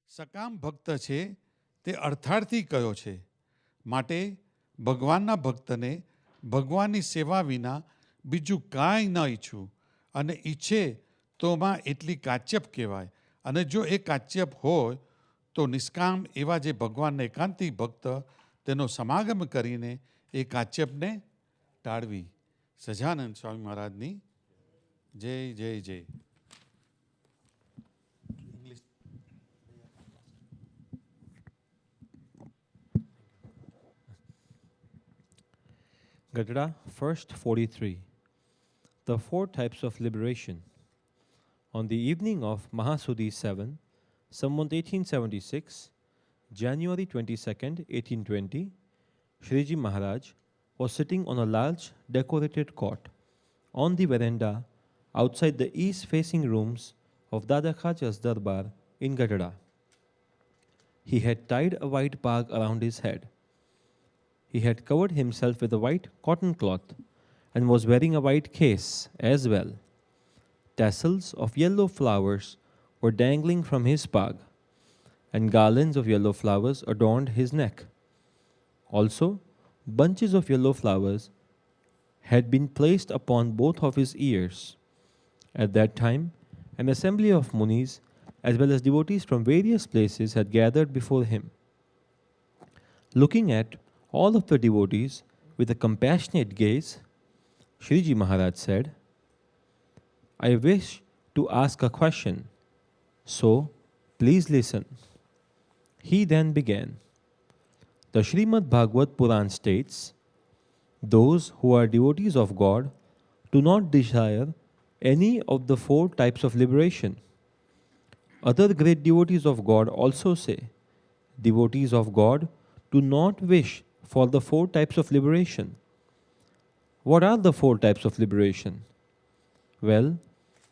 સકામ ભક્ત છે તે અર્થાર્થી કયો છે. માટે ભગવાનના ભક્તને ભગવાનની સેવા વિના બીજું કાંઈ ન ઈચ્છું, અને ઈચ્છે તો માં એટલી કાચ્યપ કહેવાય. અને જો એ કાચ્યપ હોય તો નિષ્કામ એવા જે ભગવાનના એકાંતિક ભક્ત તેનો સમાગમ કરીને એ કાચ્યપને ટાળવી. સજાનંદ સ્વામી મહારાજની જય જય જય. Gadara, first 43. The four types of liberation. On the evening of Mahasudi 7, Samvat 1876, January 22nd, 1820, Shriji Maharaj was sitting on a large decorated cot on the veranda outside the east-facing rooms of Dada Khaja's Darbar in Gadara. He had tied a white bag around his head. He had covered himself with a white cotton cloth and was wearing a white case as well. Tassels of yellow flowers were dangling from his bag, and garlands of yellow flowers adorned his neck. Also, bunches of yellow flowers had been placed upon both of his ears. At that time, an assembly of munis as well as devotees from various places had gathered before him. Looking at all of the devotees with a compassionate gaze, Shriji Maharaj said, "I wish to ask a question, so please listen." He then began. The Srimad Bhagavad Puran states, "Those who are devotees of God do not desire any of the four types of liberation." Other great devotees of God also say, "Devotees of God do not wish for the four types of liberation." What are the four types of liberation? Well,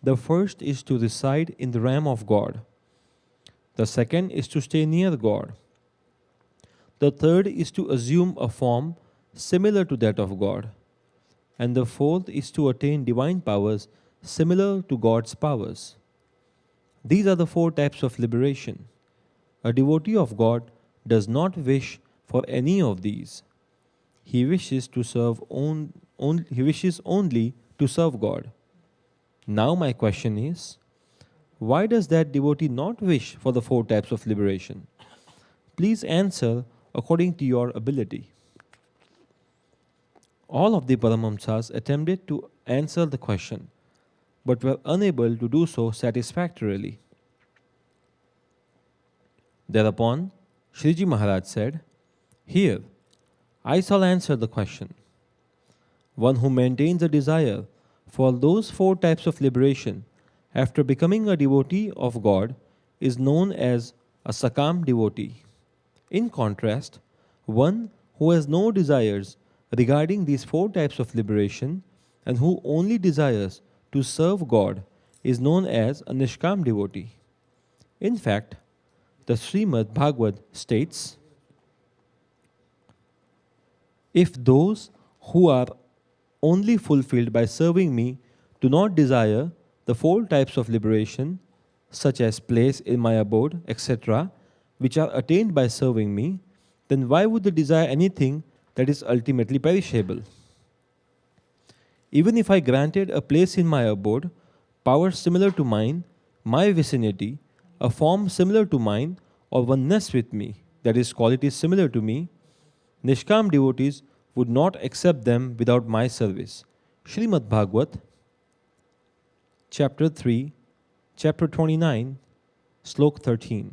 the first is to reside in the realm of God. The second is to stay near God. The third is to assume a form similar to that of God. And the fourth is to attain divine powers similar to God's powers. These are the four types of liberation. A devotee of God does not wish for any of these. He wishes only to serve God. Now my question is, why does that devotee not wish for the four types of liberation? Please answer according to your ability. All of the Paramhamsas attempted to answer the question, but were unable to do so satisfactorily. Thereupon, Shriji Maharaj said, "Here, I shall answer the question. One who maintains a desire for those four types of liberation after becoming a devotee of God is known as a Sakam devotee. In contrast, one who has no desires regarding these four types of liberation and who only desires to serve God is known as a Nishkam devotee." In fact, the Srimad Bhagavad states, "If those who are only fulfilled by serving me do not desire the four types of liberation, such as place in my abode, etc., which are attained by serving me, then why would they desire anything that is ultimately perishable? Even if I granted a place in my abode, power similar to mine, my vicinity, a form similar to mine, or oneness with me, that is, qualities similar to me, Nishkam devotees would not accept them without my service." Srimad Bhagavat, Chapter 3, Chapter 29, Slok 13.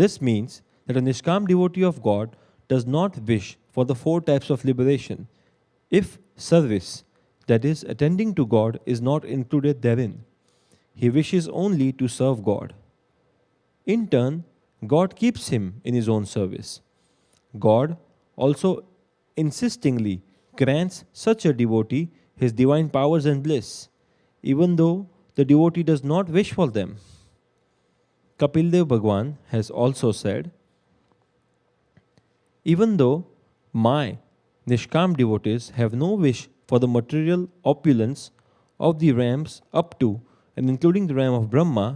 This means that a Nishkam devotee of God does not wish for the four types of liberation if service, that is, attending to God, is not included therein. He wishes only to serve God. In turn, God keeps him in his own service. God also insistingly grants such a devotee his divine powers and bliss, even though the devotee does not wish for them. Kapildev Bhagwan has also said, "Even though my Nishkam devotees have no wish for the material opulence of the realms up to and including the realm of Brahma,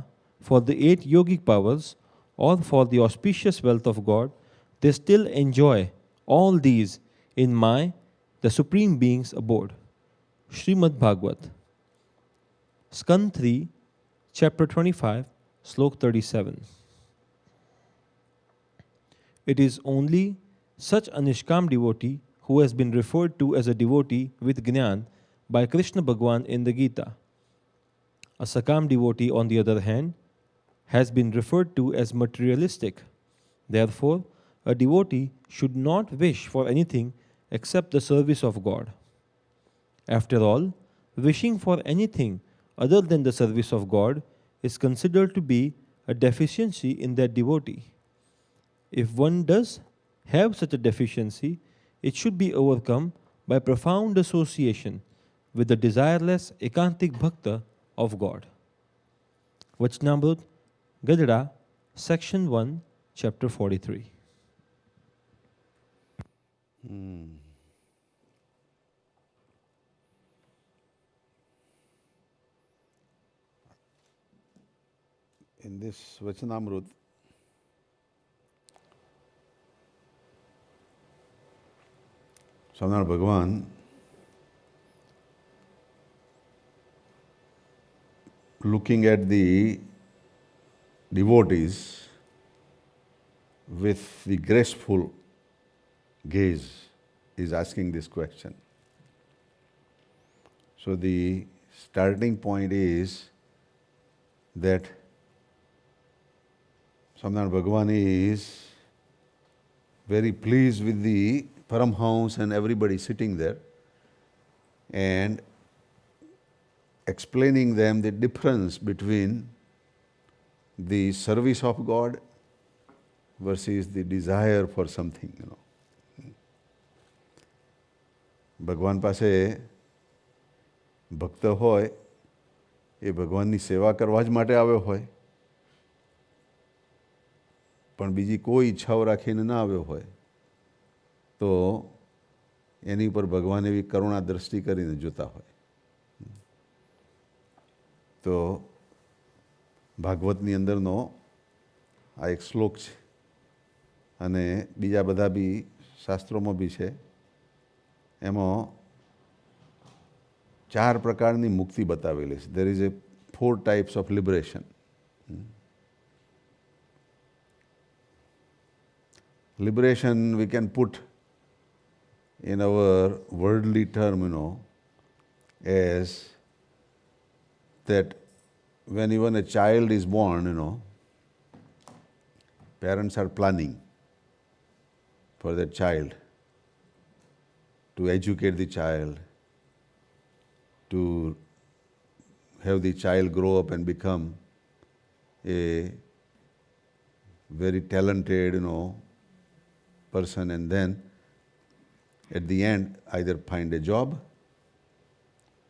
for the 8 yogic powers or for the auspicious wealth of God, they still enjoy all these in my, the Supreme Being's abode. Srimad Bhagavad, Skand 3, Chapter 25, Slok 37. It is only such a Nishkam devotee who has been referred to as a devotee with Jnana by Krishna Bhagwan in the Gita. A Sakam devotee, on the other hand, has been referred to as materialistic. Therefore, a devotee should not wish for anything except the service of God. After all, wishing for anything other than the service of God is considered to be a deficiency in that devotee. If one does have such a deficiency, it should be overcome by profound association with the desireless Ekantik Bhakta of God. Vachnamrut, Gadada, Section 1, Chapter 43. In this Vachanamrut, Swaminarayan Bhagavan looking at the devotees with the graceful gaze is asking this question. So the starting point is that Swaminarayan Bhagavan is very pleased with the Paramhans and everybody sitting there and explaining them the difference between the service of God versus the desire for something, ભગવાન પાસે ભક્ત હોય એ ભગવાનની સેવા કરવા જ માટે આવ્યો હોય, પણ બીજી કોઈ ઈચ્છાઓ રાખીને ના આવ્યો હોય તો એની ઉપર ભગવાન એવી કરુણા દ્રષ્ટિ કરીને જોતા હોય. તો ભાગવતની અંદરનો આ એક શ્લોક છે અને બીજા બધા બી શાસ્ત્રોમાં બી છે. એમાં 4 પ્રકારની મુક્તિ બતાવેલી છે. There is a 4 types of liberation. Liberation we can put in our worldly term, as that when even a child is born, parents are planning for that child, to educate the child, to have the child grow up and become a very talented, person, and then at the end either find a job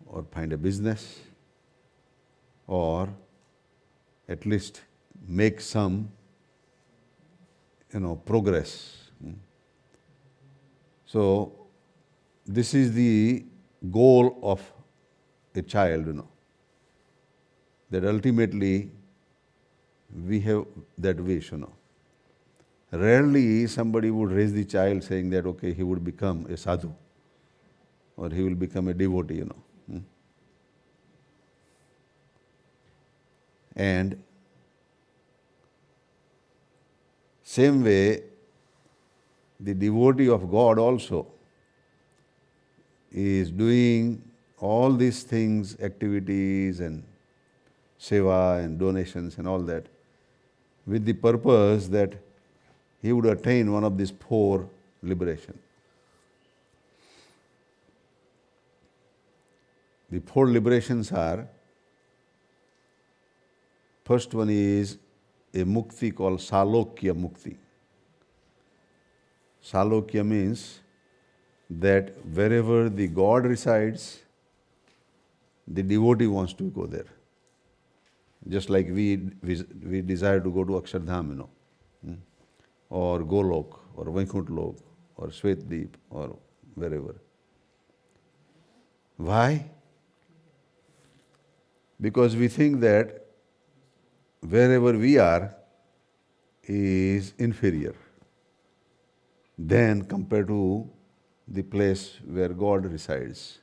or find a business or at least make some, progress. So this is the goal of a child, that ultimately we have that wish, Rarely somebody would raise the child saying that, okay, he would become a sadhu or he will become a devotee, And same way, the devotee of God also is doing all these things, activities and seva and donations and all that, with the purpose that he would attain one of these 4 liberation. The 4 liberations are, first one is a mukti called Salokya Mukti. Salokya means that wherever the God resides, the devotee wants to go there. Just like we desire to go to Akshardham, or Golok, or Vaikuntha Lok, or Svetdeep, or wherever. Why? Because we think that wherever we are is inferior than compared to the place where God resides.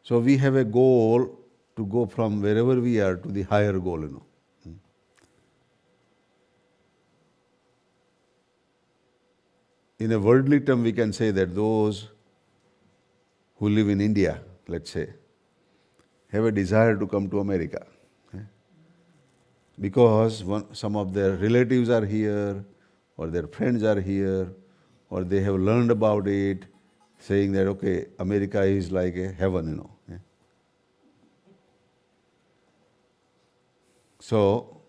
So we have a goal to go from wherever we are to the higher goal, you know. In a worldly term, we can say that those who live in India, let's say, have a desire to come to America. Because some of their relatives are here, or their friends are here, or they have learned about it, saying that, okay, America is like a heaven, you know. So,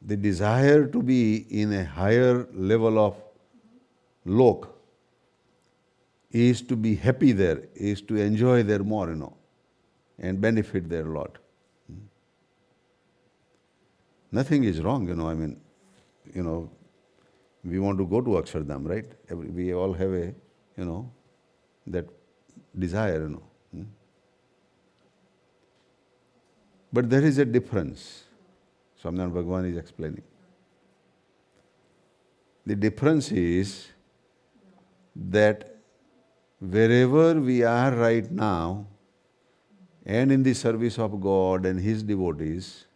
the desire to be in a higher level of lok is to be happy there, is to enjoy there more, you know, and benefit there a lot. Nothing is wrong, you know, I mean, you know, we want to go to Akshardham, right? We all have a, you know, that desire, you know. But there is a difference. Swaminarayan Bhagavan is explaining. The difference is that wherever we are right now and in the service of God and His devotees,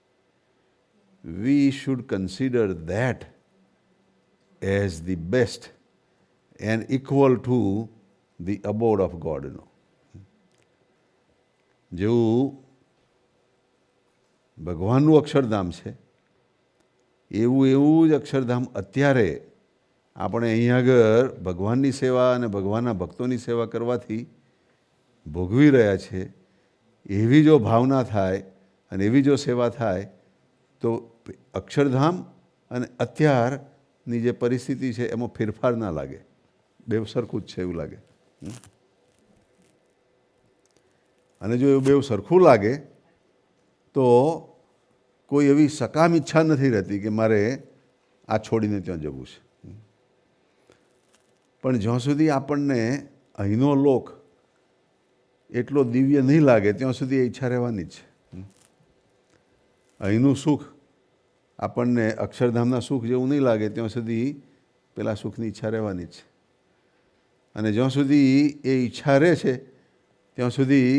we should consider that as the best and equal to the abode of God, you know. જેવું ભગવાનનું અક્ષરધામ છે એવું જ અક્ષરધામ અત્યારે આપણે અહીં આગળ ભગવાનની સેવા અને ભગવાનના ભક્તોની સેવા કરવાથી ભોગવી રહ્યા છે. એવી જો ભાવના થાય અને એવી જો સેવા થાય તો અક્ષરધામ અને અત્યારની જે પરિસ્થિતિ છે એમાં ફેરફાર ના લાગે. બેવ સરખું જ છે એવું લાગે. અને જો એવું બેવ સરખું લાગે તો કોઈ એવી સકામ ઈચ્છા નથી રહેતી કે મારે આ છોડીને ત્યાં જવું છે. પણ જ્યાં સુધી આપણને અહીંનો લોક એટલો દિવ્ય નહીં લાગે ત્યાં સુધી એ ઈચ્છા રહેવાની જ છે. અહીંનું સુખ આપણને અક્ષરધામના સુખ જેવું નહીં લાગે ત્યાં સુધી પેલા સુખની ઈચ્છા રહેવાની જ છે. અને જ્યાં સુધી એ ઈચ્છા રહે છે ત્યાં સુધી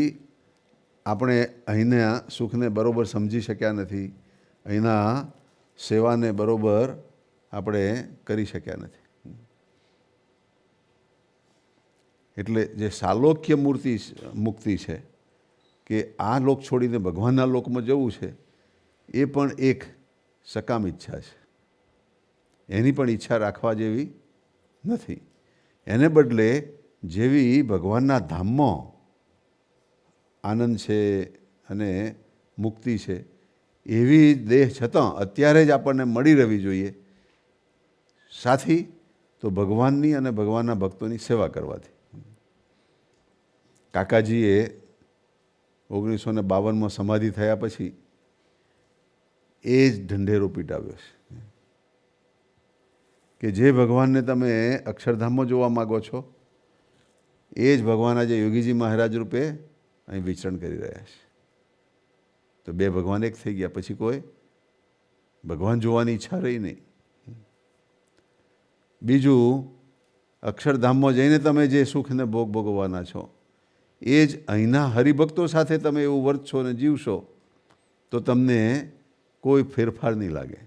આપણે અહીંના સુખને બરોબર સમજી શક્યા નથી, અહીંના સેવાને બરોબર આપણે કરી શક્યા નથી. એટલે જે સાલોક્ય મુક્તિ છે કે આ લોક છોડીને ભગવાનના લોકમાં જવું છે એ પણ એક સકામ ઈચ્છા છે. એની પણ ઈચ્છા રાખવા જેવી નથી. એને બદલે જેવી ભગવાનના ધામમાં આનંદ છે અને મુક્તિ છે એવી દેહ છતાં અત્યારે જ આપણને મળી રહેવી જોઈએ. સાથી તો ભગવાનની અને ભગવાનના ભક્તોની સેવા કરવાથી. કાકાજીએ 1952માં સમાધિ થયા પછી એ જ ઢંઢેરો પીટાવ્યો છે કે જે ભગવાનને તમે અક્ષરધામમાં જોવા માગો છો એ જ ભગવાન આજે યોગીજી મહારાજ રૂપે અહીં વિચરણ કરી રહ્યા છે. તો બે ભગવાન એક થઈ ગયા, પછી કોઈ ભગવાન જોવાની ઈચ્છા રહી નહીં. બીજું, અક્ષરધામમાં જઈને તમે જે સુખને ભોગ ભોગવવાના છો એ જ અહીંના હરિભક્તો સાથે તમે એવું વર્તશો અને જીવશો તો તમને કોઈ ફેરફાર નહીં લાગે.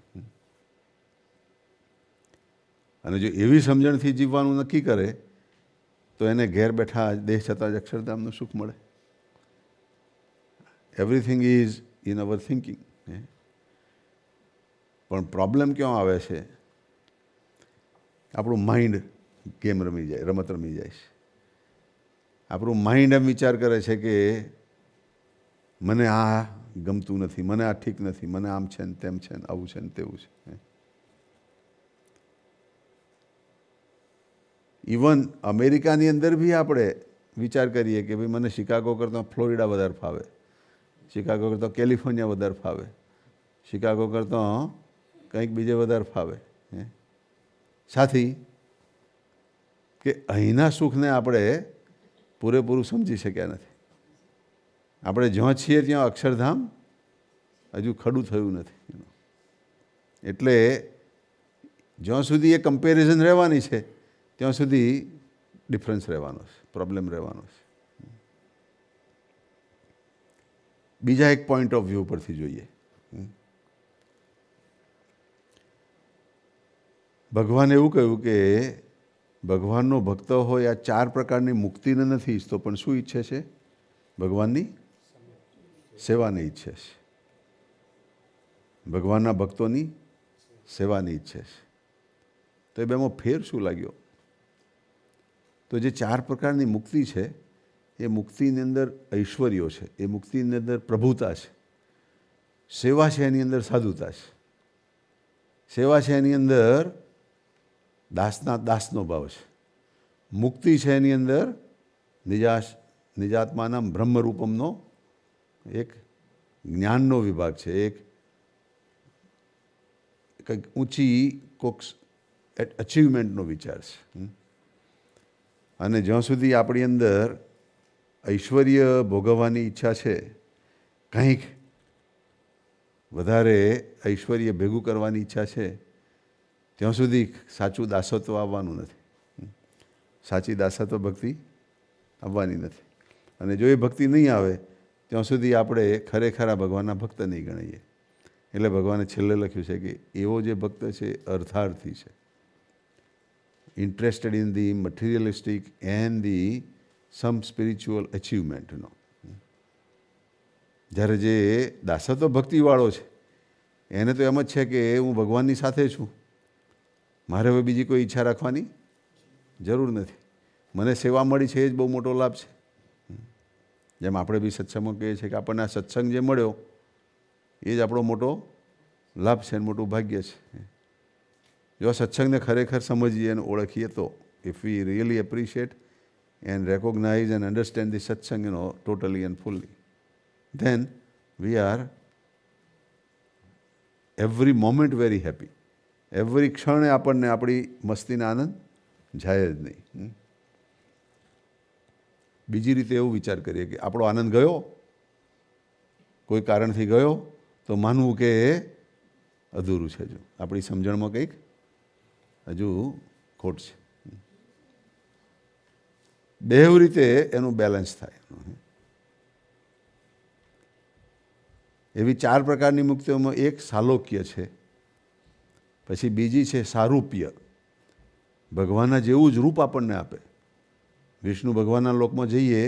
અને જો એવી સમજણથી જીવવાનું નક્કી કરે તો એને ઘેર બેઠા દેહ છતાં જ અક્ષરધામનું સુખ મળે. Everything is in our thinking. પણ પ્રોબ્લેમ ક્યાં આવે છે? આપણું માઇન્ડ ગેમ રમી જાય, રમત રમી જાય છે. આપણું માઇન્ડ એમ વિચાર કરે છે કે મને આ ગમતું નથી, મને આ ઠીક નથી, મને આમ છે ને તેમ છે ને આવું છે ને તેવું છે. ઇવન અમેરિકાની અંદર બી આપણે વિચાર કરીએ કે ભાઈ મને શિકાગો કરતાં ફ્લોરિડા વધારે ફાવે, શિકાગો કરતાં કેલિફોર્નિયા વધારે ફાવે, શિકાગો કરતાં કંઈક બીજે વધારે ફાવે. સાથી કે અહીંના સુખને આપણે પૂરેપૂરું સમજી શક્યા નથી. આપણે જ્યાં છીએ ત્યાં અક્ષરધામ હજુ ખડું થયું નથી. એટલે જ્યાં સુધી એ કમ્પેરિઝન રહેવાની છે ત્યાં સુધી ડિફરન્સ રહેવાનો છે, પ્રોબ્લેમ રહેવાનો છે. બીજા એક પોઈન્ટ ઓફ વ્યૂ પરથી જોઈએ. ભગવાને એવું કહ્યું કે ભગવાનનો ભક્ત હોય આ 4 પ્રકારની મુક્તિને નથી ઈચ્છતો, પણ શું ઈચ્છે છે? ભગવાનની સેવાને ઈચ્છે છે. ભગવાનના ભક્તોની સેવાની ઈચ્છે છે. તો એ બેમાં ફેર શું લાગ્યો? તો જે 4 પ્રકારની મુક્તિ છે એ મુક્તિની અંદર ઐશ્વર્યો છે, એ મુક્તિની અંદર પ્રભુતા છે, સેવા છે એની અંદર સાધુતા છે, સેવા છે એની અંદર દાસનો ભાવ છે, મુક્તિ છે એની અંદર નિજાત્માના બ્રહ્મરૂપમનો એક જ્ઞાનનો વિભાગ છે, એક કંઈક ઊંચી કોક અચીવમેન્ટનો વિચાર છે. અને જ્યાં સુધી આપણી અંદર ઐશ્વર્ય ભોગવવાની ઈચ્છા છે, કંઈક વધારે ઐશ્વર્ય ભેગું કરવાની ઈચ્છા છે, ત્યાં સુધી સાચું દાસત્વ આવવાનું નથી, સાચી દાસત્વ ભક્તિ આવવાની નથી. અને જો એ ભક્તિ નહીં આવે ત્યાં સુધી આપણે ખરેખર આ ભગવાનના ભક્ત નહીં ગણાઈએ. એટલે ભગવાને છેલ્લે લખ્યું છે કે એવો જે ભક્ત છે અર્થાર્થી છે, interested in the materialistic and the some spiritual અચીવમેન્ટનો. જ્યારે જે દાસત્વ ભક્તિવાળો છે એને તો એમ જ છે કે હું ભગવાનની સાથે છું, મારે હવે બીજી કોઈ ઈચ્છા રાખવાની જરૂર નથી, મને સેવા મળી છે એ જ બહુ મોટો લાભ છે. જેમ આપણે બી સત્સંગમાં કહીએ છીએ કે આપણને આ સત્સંગ જે મળ્યો એ જ આપણો મોટો લાભ છે, મોટું ભાગ્ય છે. જો સત્સંગને ખરેખર સમજીએ અને ઓળખીએ તો if we really appreciate and recognize and understand the satsang, totally and fully, then we are every moment very happy. Every ક્ષણે આપણને આપણી મસ્તીનો આનંદ જાય જ નહીં. બીજી રીતે એવું વિચાર કરીએ કે આપણો આનંદ ગયો, કોઈ કારણથી ગયો, તો માનવું કે એ અધૂરું છે, હજુ આપણી સમજણમાં કંઈક હજુ ખોટ છે. બેવ રીતે એનું બેલેન્સ થાય. એવી 4 પ્રકારની મુક્તિઓમાં એક સાલોક્ય છે, પછી બીજી છે સારૂપ્ય, ભગવાનના જેવું જ રૂપ આપણને આપે. વિષ્ણુ ભગવાનના લોકમાં જઈએ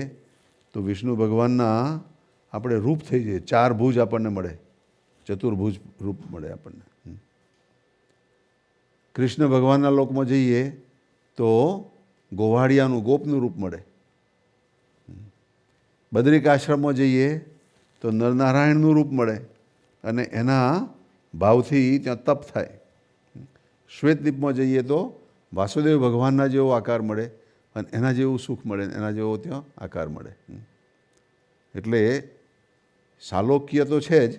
તો વિષ્ણુ ભગવાનના આપણે રૂપ થઈ જઈએ, 4 ભુજ આપણને મળે, ચતુર્ભુજ રૂપ મળે આપણને. કૃષ્ણ ભગવાનના લોકમાં જઈએ તો ગોવાળિયાનું ગોપનું રૂપ મળે. બદ્રિક આશ્રમમાં જઈએ તો નરનારાયણનું રૂપ મળે અને એના ભાવથી ત્યાં તપ થાય. શ્વેતદીપમાં જઈએ તો વાસુદેવ ભગવાનના જેવો આકાર મળે અને એના જેવું સુખ મળે, એના જેવો ત્યાં આકાર મળે. એટલે સાલોક્ય તો છે જ,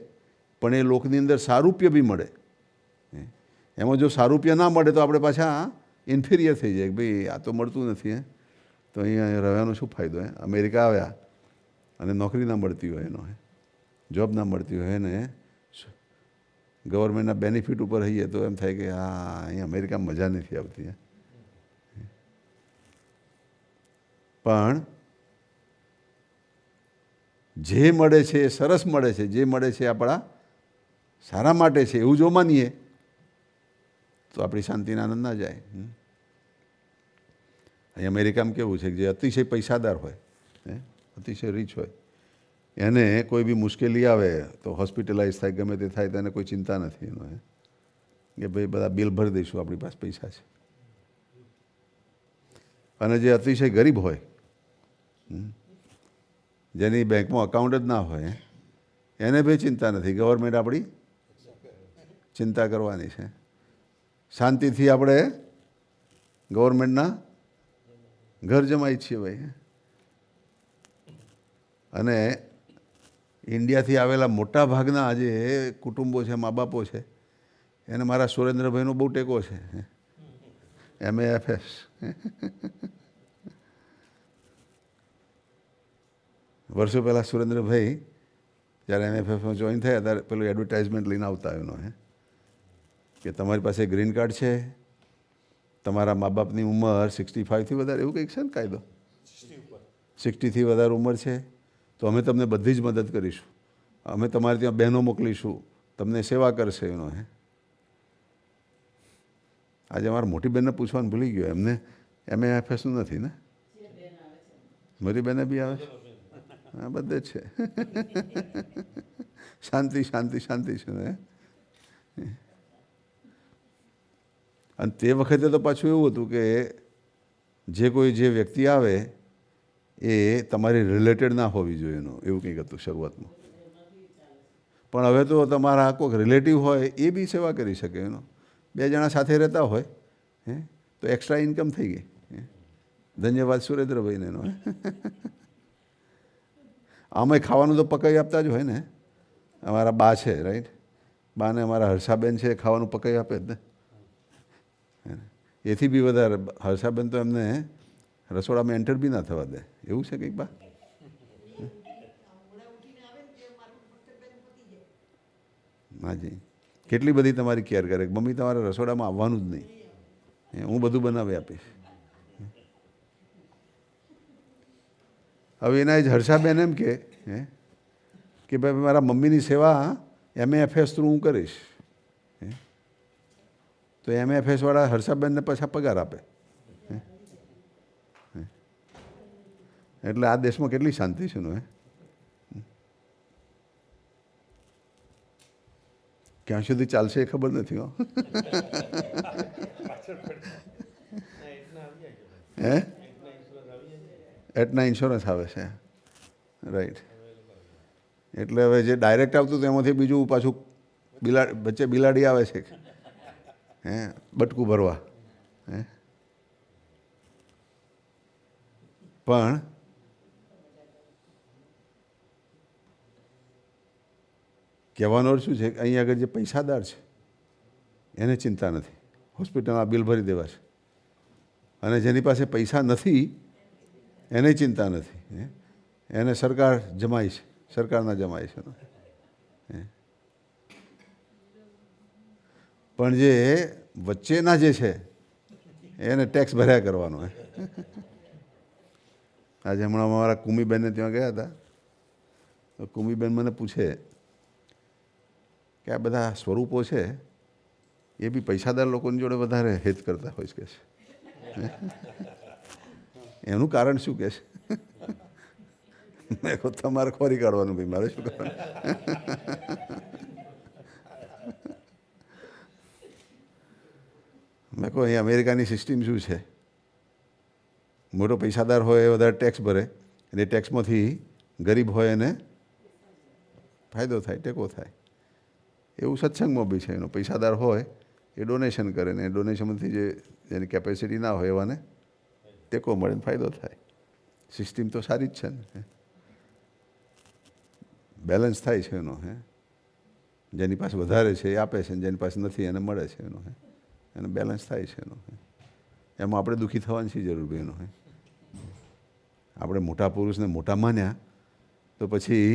પણ એ લોકની અંદર સારૂપ્ય બી મળે. એમાં જો સારૂપ્ય ના મળે તો આપણે પાછા ઇન્ફિરિયર થઈ જાય કે ભાઈ આ તો મળતું નથી, તો અહીંયા રહેવાનો શું ફાયદો? અમેરિકા આવ્યા અને નોકરી ના મળતી હોય, એનો જોબ ના મળતી હોય ને ગવર્મેન્ટના બેનિફિટ ઉપર રહીએ તો એમ થાય કે હા અહીંયા અમેરિકામાં મજા નથી આવતી. પણ જે મળે છે એ સરસ મળે છે, જે મળે છે આપણા સારા માટે છે એવું જો માનીએ તો આપણી શાંતિના આનંદ ના જાય. અહીં અમેરિકામાં કેવું છે કે જે અતિશય પૈસાદાર હોય, અતિશય રીચ હોય, એને કોઈ બી મુશ્કેલી આવે તો હોસ્પિટલાઇઝ થાય, ગમે તે થાય તો એને કોઈ ચિંતા નથી એનો, કે ભાઈ બધા બિલ ભરી દઈશું, આપણી પાસે પૈસા છે. અને જે અતિશય ગરીબ હોય, જેની બેંકમાં અકાઉન્ટ જ ના હોય, એને ભાઈ ચિંતા નથી, ગવર્મેન્ટ આપણી ચિંતા કરવાની છે. શાંતિથી આપણે ગવર્મેન્ટના ઘર જમાઈ છીએ ભાઈ. અને ઇન્ડિયાથી આવેલા મોટા ભાગના જે કુટુંબો છે, મા બાપો છે, એને મારા સુરેન્દ્રભાઈનો બહુ ટેકો છે, MAFS. વર્ષો પહેલાં સુરેન્દ્રભાઈ જ્યારે MFFમાં જોઈન થયા ત્યારે પેલું એડવર્ટાઇઝમેન્ટ લઈને આવતા એનો કે તમારી પાસે ગ્રીન કાર્ડ છે, તમારા મા બાપની ઉંમર 65થી વધારે, એવું કંઈક છે ને કાયદો, 60થી વધારે ઉંમર છે તો અમે તમને બધી જ મદદ કરીશું, અમે તમારે ત્યાં બહેનો મોકલીશું, તમને સેવા કરશે એનો આજે અમારા મોટી બહેનને પૂછવાનું ભૂલી ગયો, એમને MFFનું નથી ને? મારી બહેને બી આવે છે? હા, બધે જ છે. શાંતિ શાંતિ શાંતિ છે ને. અને તે વખતે તો પાછું એવું હતું કે જે વ્યક્તિ આવે એ તમારી રિલેટેડ ના હોવી જોઈએ એનું, એવું કંઈક હતું શરૂઆતમાં. પણ હવે તો તમારા કોઈક રિલેટિવ હોય એ બી સેવા કરી શકે એનો. 2 જણા સાથે રહેતા હોય તો એક્સ્ટ્રા ઇન્કમ થઈ ગઈ. ધન્યવાદ સુરેન્દ્રભાઈને એનો. આમાંય ખાવાનું તો પકાવી આપતા જ હોય ને. અમારા બા છે, રાઈટ, બાને અમારા હર્ષાબેન છે, ખાવાનું પકાવી આપે જ ને. એથી બી વધારે હર્ષાબેન તો એમને રસોડામાં એન્ટર બી ના થવા દે, એવું છે કંઈક બા? હાજી, કેટલી બધી તમારી કેર કરે, મમ્મી તમારે રસોડામાં આવવાનું જ નહીં, હું બધું બનાવી આપીશ. હવે એના જ હર્ષાબેન એમ કે ભાઈ મારા મમ્મીની સેવા MFS થ્રુ હું કરીશ, તો MFSવાળા હર્ષાબેનને પાછા પગાર આપે. એટલે આ દેશમાં કેટલી શાંતિ છે ને. ક્યાં સુધી ચાલશે એ ખબર નથી. એટના ઇન્સ્યોરન્સ આવે છે, રાઈટ. એટલે હવે જે ડાયરેક્ટ આવતું હતું એમાંથી બીજું પાછું વચ્ચે બિલાડી આવે છે બટકું ભરવા. પણ કહેવાનો અર્થ શું છે કે અહીં આગળ જે પૈસાદાર છે એને ચિંતા નથી, હોસ્પિટલમાં બિલ ભરી દેવા છે, અને જેની પાસે પૈસા નથી એને ચિંતા નથી, એને સરકાર જમાય છે, સરકારના જમાય છે. પણ જે વચ્ચેના જે છે એને ટેક્સ ભર્યા કરવાનો. આજે હમણાં અમારા કુમીબેનને ત્યાં ગયા હતા તો કુમીબેન મને પૂછે કે આ બધા સ્વરૂપો છે એ બી પૈસાદાર લોકોની જોડે વધારે હિત કરતા હોય છે. એનું કારણ શું કે છે? મેં કહું તમારે ખોરી કાઢવાનું, ભાઈ મારે શું કરવાનું. મેં કહું અહીં અમેરિકાની સિસ્ટમ શું છે, મોટો પૈસાદાર હોય એ વધારે ટેક્સ ભરે અને એ ટેક્સમાંથી ગરીબ હોય એને ફાયદો થાય, ટેકો થાય. એવું સત્સંગમાં બી છે, એનો પૈસાદાર હોય એ ડોનેશન કરે ને ડોનેશનમાંથી જેની કેપેસિટી ના હોય એવાને ટેકો મળે ને ફાયદો થાય. સિસ્ટમ તો સારી જ છે ને, બેલેન્સ થાય છે એનો. જેની પાસે વધારે છે એ આપે છે, જેની પાસે નથી એને મળે છે એનો, એને બેલેન્સ થાય છે એનો. એમાં આપણે દુઃખી થવાની શી જરૂર ભાઈ એનો. આપણે મોટા પુરુષને મોટા માન્યા તો પછી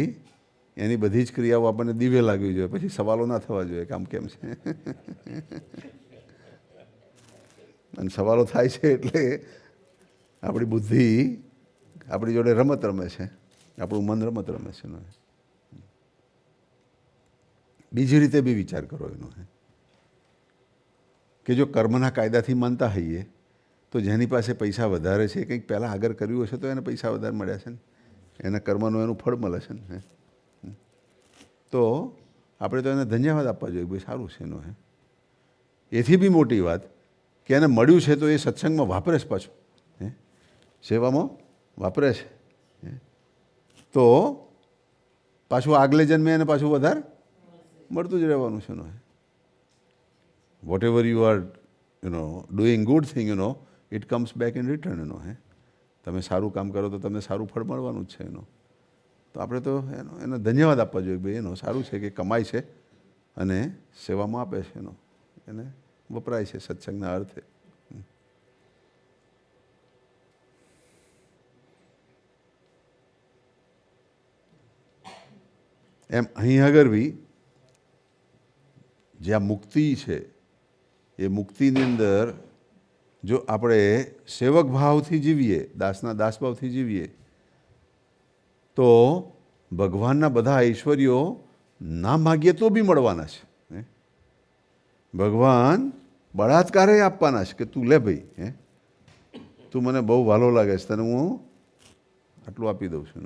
એની બધી જ ક્રિયાઓ આપણને દિવ્ય લાગવી જોઈએ, પછી સવાલો ના થવા જોઈએ કે આમ કેમ છે. અને સવાલો થાય છે એટલે આપણી બુદ્ધિ આપણી જોડે રમત રમે છે, આપણું મન રમત રમે છે. બીજી રીતે બી વિચાર કરો એનો કે જો કર્મના કાયદાથી માનતા હોઈએ તો જેની પાસે પૈસા વધારે છે, કંઈક પહેલાં આગળ કર્યું હશે તો એને પૈસા વધારે મળ્યા છે ને, એના કર્મનું એનું ફળ મળે છે ને. તો આપણે તો એને ધન્યવાદ આપવા જોઈએ, ભાઈ સારું છે એનો. એથી બી મોટી વાત કે એને મળ્યું છે તો એ સત્સંગમાં વાપરે છે, પાછું સેવામાં વાપરે છે, તો પાછું આગલે જન્મે એને પાછું વધારે મળતું જ રહેવાનું છે. Whatever you are doing good thing it comes back in return. તમે સારું કામ કરો તો તમને સારું ફળ મળવાનું જ છે એનો. તો આપણે તો એને ધન્યવાદ આપવા જોઈએ, ભાઈ એનો સારું છે કે કમાય છે અને સેવામાં આપે છે એનો, એને વપરાય છે સત્સંગના અર્થે. એમ અહીં આગળ બી જે આ મુક્તિ છે એ મુક્તિની અંદર જો આપણે સેવક ભાવથી જીવીએ, દાસના દાસભાવથી જીવીએ, તો ભગવાનના બધા ઐશ્વર્યો ના માગીએ તો બી મળવાના છે. ભગવાન બળાત્કારે આપવાના છે કે તું લે ભાઈ, તું મને બહુ વાલો લાગે છે, તને હું આટલું આપી દઉં છું.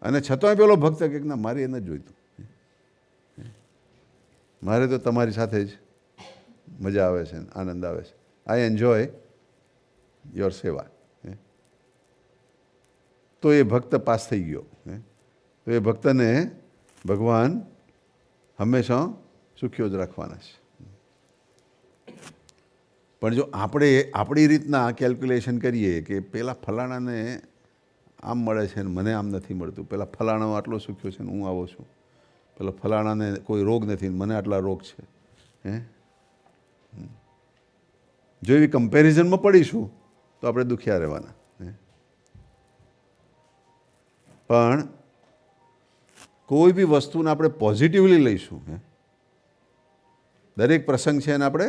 અને છતાંય પેલો ભક્ત કે ના, મારે એ નથી જોઈતું, મારે તો તમારી સાથે જ મજા આવે છે, આનંદ આવે છે. આઈ એન્જોય યોર સેવા. તો એ ભક્ત પાસ થઈ ગયો. તો એ ભક્તને ભગવાન હંમેશા સુખ્યો જ રાખવાના છે. પણ જો આપણે આપણી રીતના કેલ્ક્યુલેશન કરીએ કે પેલા ફલાણાને આમ મળે છે ને મને આમ નથી મળતું, પેલા ફલાણો આટલો સુખ્યો છે ને હું આવો છું, પેલા ફલાણાને કોઈ રોગ નથી ને મને આટલા રોગ છે, જો એવી કમ્પેરિઝનમાં પડીશું તો આપણે દુખિયા રહેવાના. પણ કોઈ બી વસ્તુને આપણે પોઝિટિવલી લઈશું, દરેક પ્રસંગ છે એને આપણે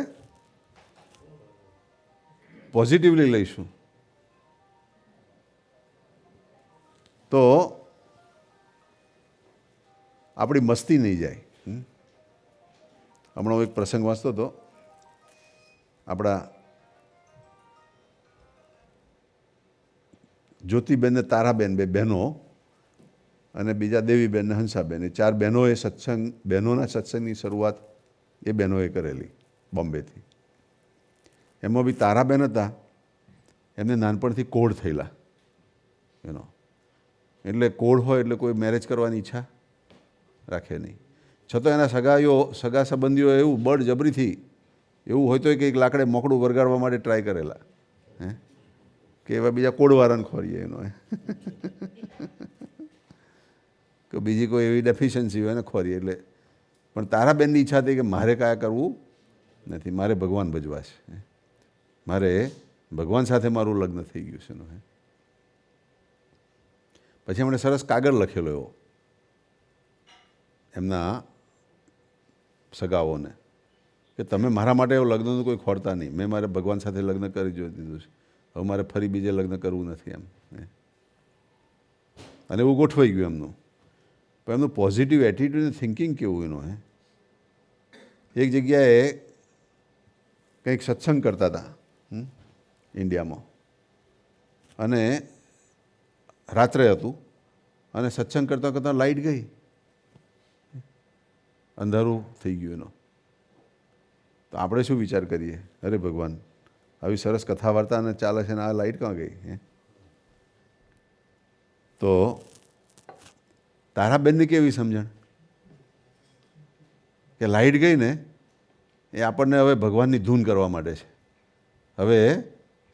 પોઝિટિવલી લઈશું, તો આપણી મસ્તી નહીં જાય. હમણાં હું એક પ્રસંગ વાંચતો હતો, આપણા જ્યોતિબેન ને તારાબેન, બે બહેનો, અને બીજા દેવીબેન ને હંસાબેન, એ ચાર બહેનોએ બહેનોના સત્સંગની શરૂઆત એ બહેનોએ કરેલી બોમ્બેથી. એમાં બી તારાબેન હતા, એમને નાનપણથી કોઢ થયેલા. એટલે કોઢ હોય એટલે કોઈ મેરેજ કરવાની ઈચ્છા રાખે નહીં. છતાં એના સગા સંબંધીઓ એવું બળજબરીથી, એવું હોય તો કંઈક લાકડે મોકળું વરગાડવા માટે ટ્રાય કરેલા, કે એવા બીજા કોડવાળાને ખોરીએ એનો, કે બીજી કોઈ એવી ડેફિશિયન્સી હોય ને ખોરીએ. એટલે પણ તારાબેનની ઈચ્છા હતી કે મારે કાંઈ કરવું નથી, મારે ભગવાન ભજવા છે, મારે ભગવાન સાથે મારું લગ્ન થઈ ગયું છે. પછી એમણે સરસ કાગળ લખેલો એવો એમના સગાઓને કે તમે મારા માટે એવું લગ્નનું કોઈ ખોરતા નહીં, મેં મારે ભગવાન સાથે લગ્ન કરી જોઈ દીધું છે, હવે મારે ફરી બીજે લગ્ન કરવું નથી એમ. અને એવું ગોઠવાઈ ગયું એમનું. પણ એમનું પોઝિટિવ એટીટ્યુડ અને થિંકિંગ કેવું એનું. એક જગ્યાએ કંઈક સત્સંગ કરતા હતા ઇન્ડિયામાં, અને રાત્રે હતું, અને સત્સંગ કરતાં કરતાં લાઇટ ગઈ, અંધારું થઈ ગયું એનો. તો આપણે શું વિચાર કરીએ, અરે ભગવાન, આવી સરસ કથા વાર્તા અને ચાલે છે ને આ લાઇટ ક્યાં ગઈ? તો તારાબેનની કેવી સમજણ કે લાઇટ ગઈ ને એ આપણને હવે ભગવાનની ધૂન કરવા માટે છે, હવે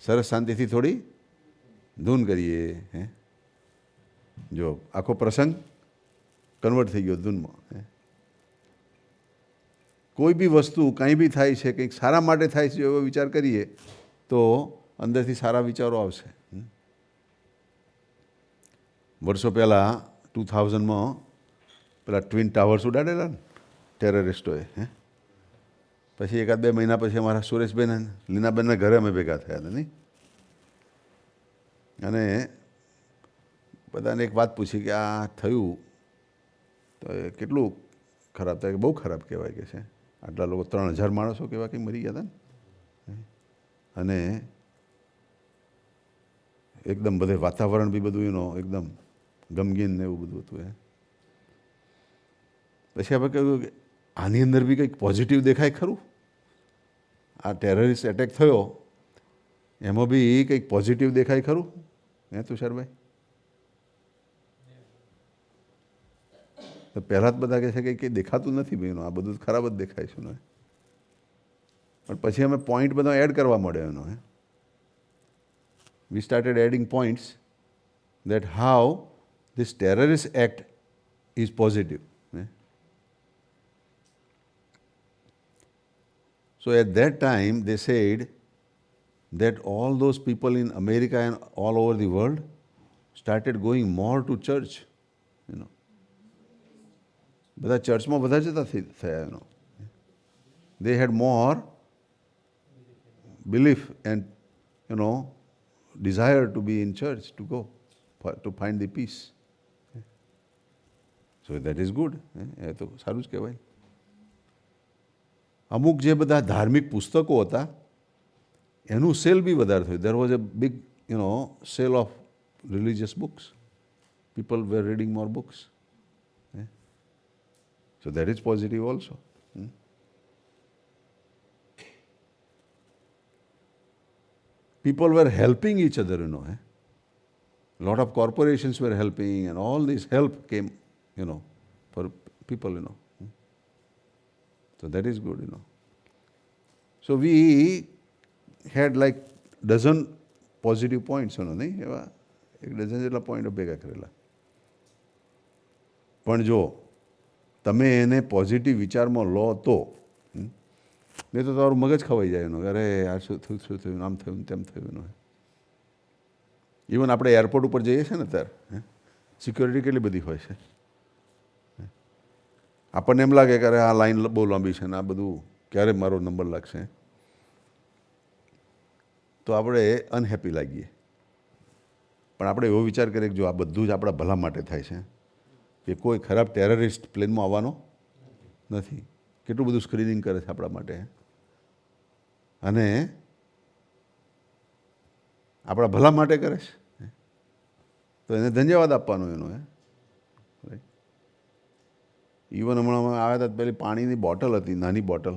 સરસ શાંતિથી થોડી ધૂન કરીએ. જો આખો પ્રસંગ કન્વર્ટ થઈ ગયો ધૂનમાં. કોઈ બી વસ્તુ કંઈ બી થાય છે, કંઈક સારા માટે થાય છે, એવો વિચાર કરીએ તો અંદરથી સારા વિચારો આવશે. વર્ષો પહેલાં 2000માં પેલા ટ્વિન ટાવર્સ ઉડાડેલા ને ટેરરિસ્ટોએ, પછી એકાદ 2 મહિના પછી અમારા સુરેશબેન લીનાબેનના ઘરે અમે ભેગા થયા હતા નહીં. અને બધાને એક વાત પૂછી કે આ થયું તો એ કેટલું ખરાબ થાય? કે બહુ ખરાબ કહેવાય કે છે, આટલા લોકો 3000 માણસો કેવા કંઈ મરી ગયા હતા ને, અને એકદમ બધે વાતાવરણ બી બધું એનો એકદમ ગમગીન ને એવું બધું હતું. પછી આપણે કહ્યું કે આની અંદર બી કંઈક પોઝિટિવ દેખાય ખરું? આ ટેરરિસ્ટ એટેક થયો એમાં બી કંઈક પોઝિટિવ દેખાય ખરું? તુષારભાઈ, તો પહેલાં જ બધા કહે છે કે કંઈ દેખાતું નથી ભાઈ, આ બધું ખરાબ જ દેખાય છે. પણ પછી અમે પોઈન્ટ બધા એડ કરવા માંડ્યા એનો. We started adding points that how this terrorist act is positive. So at that time they said that all those people in America and all over the world started going more to church. બધા ચર્ચમાં બધા જતા થયા એનો. They had more belief and, desire to be in church, to go, to find the peace. So that is good. એ તો સારું જ કહેવાય. અમુક જે બધા ધાર્મિક પુસ્તકો હતા એનું સેલ બી વધારે થયું. There was a big, sale of religious books. People were reading more books. So that is positive also. People were helping each other, A lot of corporations were helping, and all this help came, for people, So that is good, So we had like dozen positive points, નહીં એવા 1 dozen જેટલા point ભેગા કરેલા. પણ જો તમે એને positive વિચારમાં લો તો નહીં તો તમારું મગજ ખવાઈ જાય એનું. અરે આ શું થયું, આમ થયું, તેમ થયું એનું. ઇવન આપણે એરપોર્ટ ઉપર જઈએ છીએ ને ત્યારે સિક્યોરિટી કેટલી બધી હોય છે. આપણને એમ લાગે કે અરે આ લાઈન બહુ લાંબી છે ને આ બધું ક્યારે મારો નંબર લાગશે, તો આપણે અનહેપી લાગીએ. પણ આપણે એવો વિચાર કરીએ કે જો આ બધું જ આપણા ભલા માટે થાય છે, કે કોઈ ખરાબ ટેરરિસ્ટ પ્લેનમાં આવવાનો નથી. કેટલું બધું સ્ક્રીનિંગ કરે છે આપણા માટે, અને આપણા ભલા માટે કરે છે, તો એને ધન્યવાદ આપવાનો એનો. ઇવન હમણાં આવ્યા હતા પેલી પાણીની બોટલ હતી, નાની બોટલ,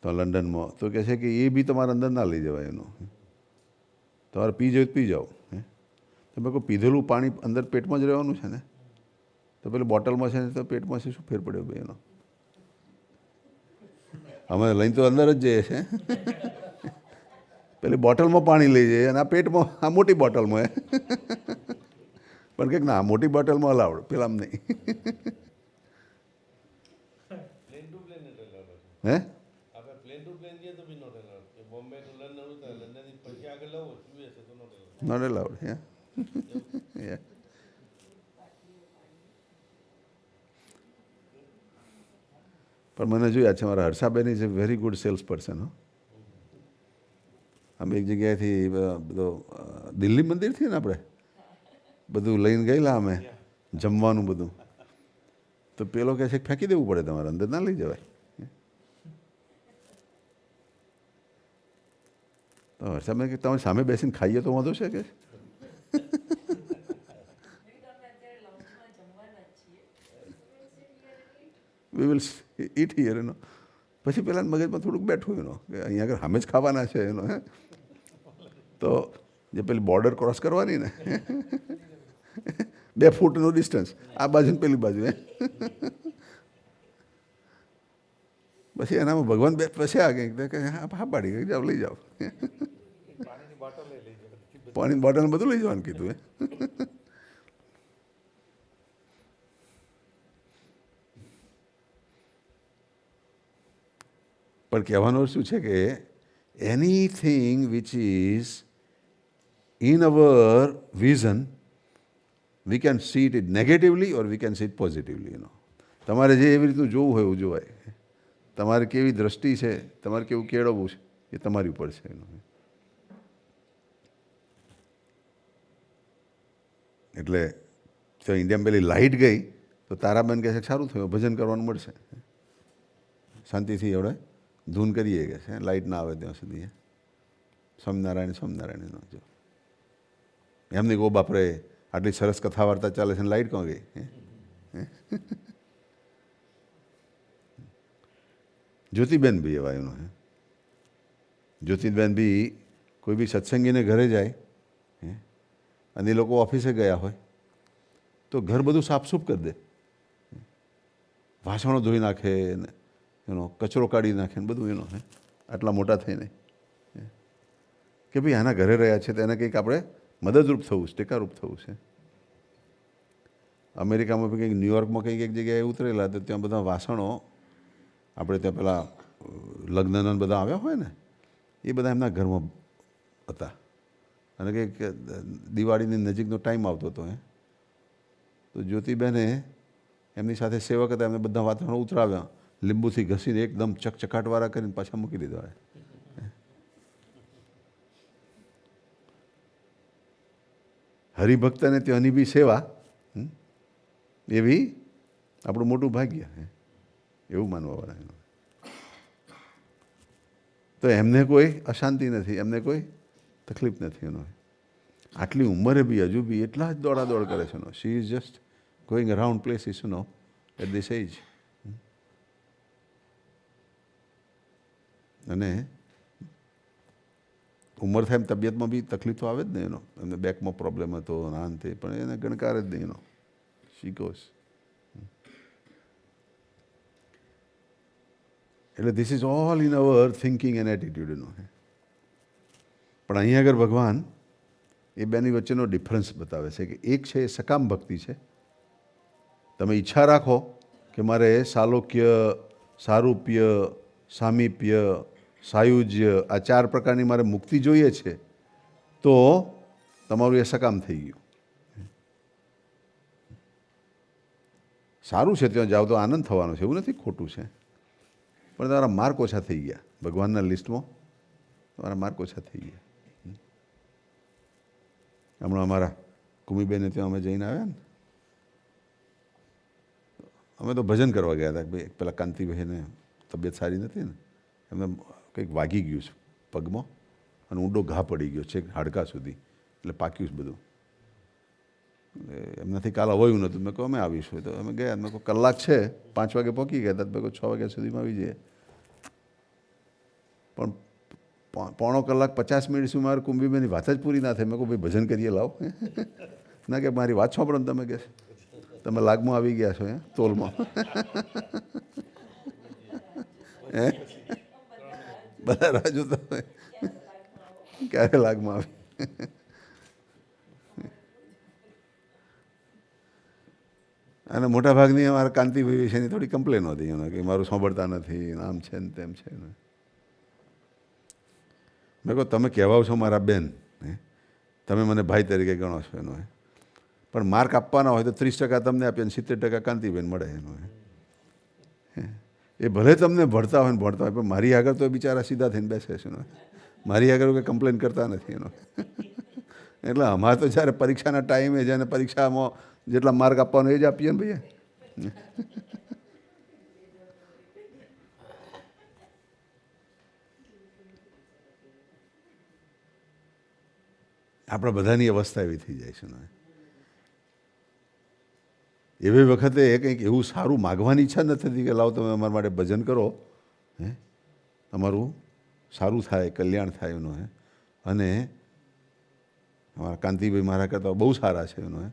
તો લંડનમાં, તો કહે છે કે એ બી તમારે અંદર ના લઈ જવાય એનું. તમારે પી જાય તો પી જાઓ. તમે કોઈ પીધેલું પાણી અંદર પેટમાં જ રહેવાનું છે ને, તો પેલી બોટલમાં છે ને તો પેટમાં છે, શું ફેર પડ્યો ભાઈ એનો? અમે લઈને તો અંદર જ જઈએ છીએ. પેલી બોટલમાં પાણી લઈ જઈએ અને આ પેટમાં, આ મોટી બોટલમાં પણ કંઈક ના મોટી બોટલમાં અલાવડ, પેલામ નહીં. હે નોટ અલાઉડ. પણ મને જોયા છે મારા Harshaben is A very good sales person. અમે એક જગ્યાએથી બધો દિલ્હી મંદિરથી ને આપણે બધું લઈને ગયેલા અમે જમવાનું બધું, તો પેલો કહે છે ફેંકી દેવું પડે તમારે, અંદર ના લઈ જવાય. તો હર્ષાબેન કે તમે સામે બેસીને ખાઈએ તો વાંધો છે કે? વી વિલ ઈટ હિયર એનો. પછી પેલા મગજમાં થોડુંક બેઠું એનો કે અહીંયા આગળ સામે જ ખાવાના છે એનો. તો જે પેલી બોર્ડર ક્રોસ કરવાની ને 2 ફૂટનું ડિસ્ટન્સ, આ બાજુ ને પેલી બાજુ. પછી એનામાં ભગવાન પછી આ કંઈક હા પાડી ગઈ, જાઓ લઈ જાઓ. પાણીની બોટલ બધું લઈ જવાનું કીધું. પણ કહેવાનો શું છે કે anything which is in our vision, we can see it negatively or we can see it positively. તમારે જે એવી રીતનું જોવું હોય એવું જોવાય. તમારે કેવી દ્રષ્ટિ છે, તમારે કેવું કેળવવું છે, એ તમારી ઉપર છે એનું. એટલે તો ઇન્ડિયામાં પેલી લાઇટ ગઈ તો તારાબેન કહે છે સારું થયું, ભજન કરવાનું મળશે, શાંતિથી એવડે ધૂન કરીએ કે છે, લાઇટ ના આવે ત્યાં સુધી. સ્વામિનારાયણ સ્વામિનારાયણ જો એમની ગો બાપરે આટલી સરસ કથા વાર્તા ચાલે છે ને લાઇટ ક્યાં ગઈ? જ્યોતિબેન બી એવા એનો. જ્યોતિબેન બી કોઈ બી સત્સંગીને ઘરે જાય અને એ લોકો ઓફિસે ગયા હોય તો ઘર બધું સાફસૂફ કરી દે, વાસણો ધોઈ નાખે ને એનો કચરો કાઢી નાખે ને બધું એનો. આટલા મોટા થઈને કે ભાઈ આના ઘરે રહ્યા છે તો એને કંઈક આપણે મદદરૂપ થવું છે, ટેકારૂપ થવું છે. અમેરિકામાં બી કંઈક ન્યુયોર્કમાં કંઈક એક જગ્યાએ ઉતરેલા તો ત્યાં બધા વાસણો આપણે ત્યાં પેલા લગ્નના બધા આવ્યા હોય ને એ બધા એમના ઘરમાં હતા. અને કંઈક દિવાળીની નજીકનો ટાઈમ આવતો હતો તો જ્યોતિબેને એમની સાથે સેવક હતા, એમને બધા વાતાવરણ ઉતરાવ્યા, લીંબુથી ઘસીને એકદમ ચકચકાટવાળા કરીને પાછા મૂકી દીધા. હરિભક્તને ત્યાંની બી સેવા એવી આપણું મોટું ભાગ્ય, એવું માનવાવાળા. તો એમને કોઈ અશાંતિ નથી, એમને કોઈ તકલીફ નથી એનો. આટલી ઉંમરે બી હજુ બી એટલા જ દોડાદોડ કરે છે. She is just going around places at this age. અને ઉંમર થાય એમ તબિયતમાં બી તકલીફ તો આવે જ ને એનો. એમને બેકમાં પ્રોબ્લેમ હતો, ના તે, પણ એને ગણકાર જ નહીં એનો. She goes. એટલે this is all in our thinking and attitude એનો. પણ અહીંયા આગળ ભગવાન એ બેની વચ્ચેનો ડિફરન્સ બતાવે છે કે એક છે એ સકામ ભક્તિ છે. તમે ઈચ્છા રાખો કે મારે સાલોક્ય, સારૂપ્ય, સામીપ્ય, સાયુજ્ય, આ 4 પ્રકારની મારે મુક્તિ જોઈએ છે, તો તમારું એ સકામ થઈ ગયું. સારું છે, ત્યાં જાઓ તો આનંદ થવાનો છે, એવું નથી, ખોટું છે. પણ તમારા માર્ક ઓછા થઈ ગયા ભગવાનના લિસ્ટમાં, તમારા માર્ક ઓછા થઈ ગયા. હમણાં અમારા કુમીબેને ત્યાં અમે જઈને આવ્યા ને, અમે તો ભજન કરવા ગયા હતા. ભાઈ પેલા કાંતિભાઈને તબિયત સારી નથી ને, એમને કંઈક વાગી ગયું છે પગમાં અને ઊંડો ઘા પડી ગયો છે હાડકા સુધી, એટલે પાક્યું છે બધું. એમનાથી કાલ અવાયું નહોતું. મેં કહું અમે આવીશું. તો અમે ગયા. મેં કહું કલાક છે, 5 વાગે પહોંચી ગયા હતા. મેં કહું 6 વાગ્યા સુધીમાં આવી જઈએ. પણ 1.25 કલાક 50 મિનિટ સુધી મારે કુંભીબેનની વાત જ પૂરી ના થાય. મેં કહું ભાઈ ભજન કરીએ, લાવો. ના કે મારી વાત સાંભળો ને તમે, કે તમે લાગમાં આવી ગયા છો તોલમાં. બધા રાહ જોતા હોય ક્યારે લાગમાં આવી. અને મોટા ભાગની અમારા કાંતિભાઈ વિશેની થોડી કમ્પ્લેન હતી કે મારું સાંભળતા નથી, આમ છે ને તેમ છે ને. મેં કહું તમે કહેવાઓ છો મારા બેન, તમે મને ભાઈ તરીકે ગણો છો એનો, પણ માર્ક આપવાના હોય તો 30% તમને આપીએ અને 70% કાંતિબેન મળે એનો. એ ભલે તમને ભણતા હોય ને ભણતા હોય, પણ મારી આગળ તો બિચારા સીધા થઈને બેસે છે. મારી આગળ કંઈ કમ્પ્લેન કરતા નથી એનો. એટલે અમારે તો જ્યારે પરીક્ષાના ટાઈમે જેને પરીક્ષામાં જેટલા માર્ક આપવાનો એ જ આપીએ ને ભાઈ. આપણા બધાની અવસ્થા એવી થઈ જાય છે ને. એવી વખતે કંઈક એવું સારું માગવાની ઈચ્છા નથી થતી કે લાવો તમે અમારા માટે ભજન કરો, તમારું સારું થાય, કલ્યાણ થાય એનું. અને અમારા કાંતિભાઈ મારા કરતાં બહુ સારા છે એનું.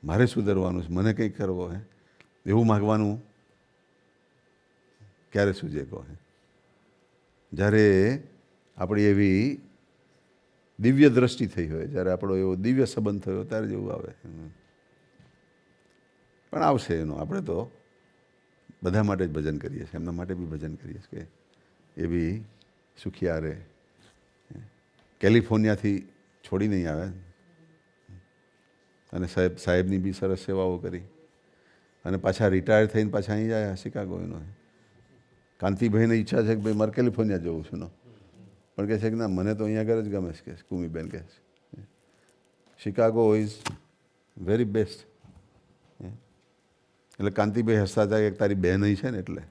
મારે સુધરવાનું છે, મને કંઈક કરવો એવું માગવાનું ક્યારે સૂજે કહો. જ્યારે આપણી એવી દિવ્ય દ્રષ્ટિ થઈ હોય, જ્યારે આપણો એવો દિવ્ય સંબંધ થયો ત્યારે જેવું આવે. પણ આવશે એનો. આપણે તો બધા માટે જ ભજન કરીએ છીએ, એમના માટે બી ભજન કરીએ છીએ કે એ બી સુખિયા રહે. કેલિફોર્નિયાથી છોડી નહીં આવે અને સાહેબની બી સરસ સેવાઓ કરી અને પાછા રિટાયર થઈને પાછા અહીં જાય શિકાગો એનો. કાંતિભાઈને ઈચ્છા છે કે ભાઈ મારે કેલિફોર્નિયા જવું છું ને, પણ કહે છે કે ના મને તો અહીંયા આગળ જ ગમે છે, કે કુમીબેન કહે છે શિકાગો ઇઝ વેરી બેસ્ટ. એટલે કાંતિભાઈ હસતા હતા કે તારી બહેન અહીં છે ને એટલે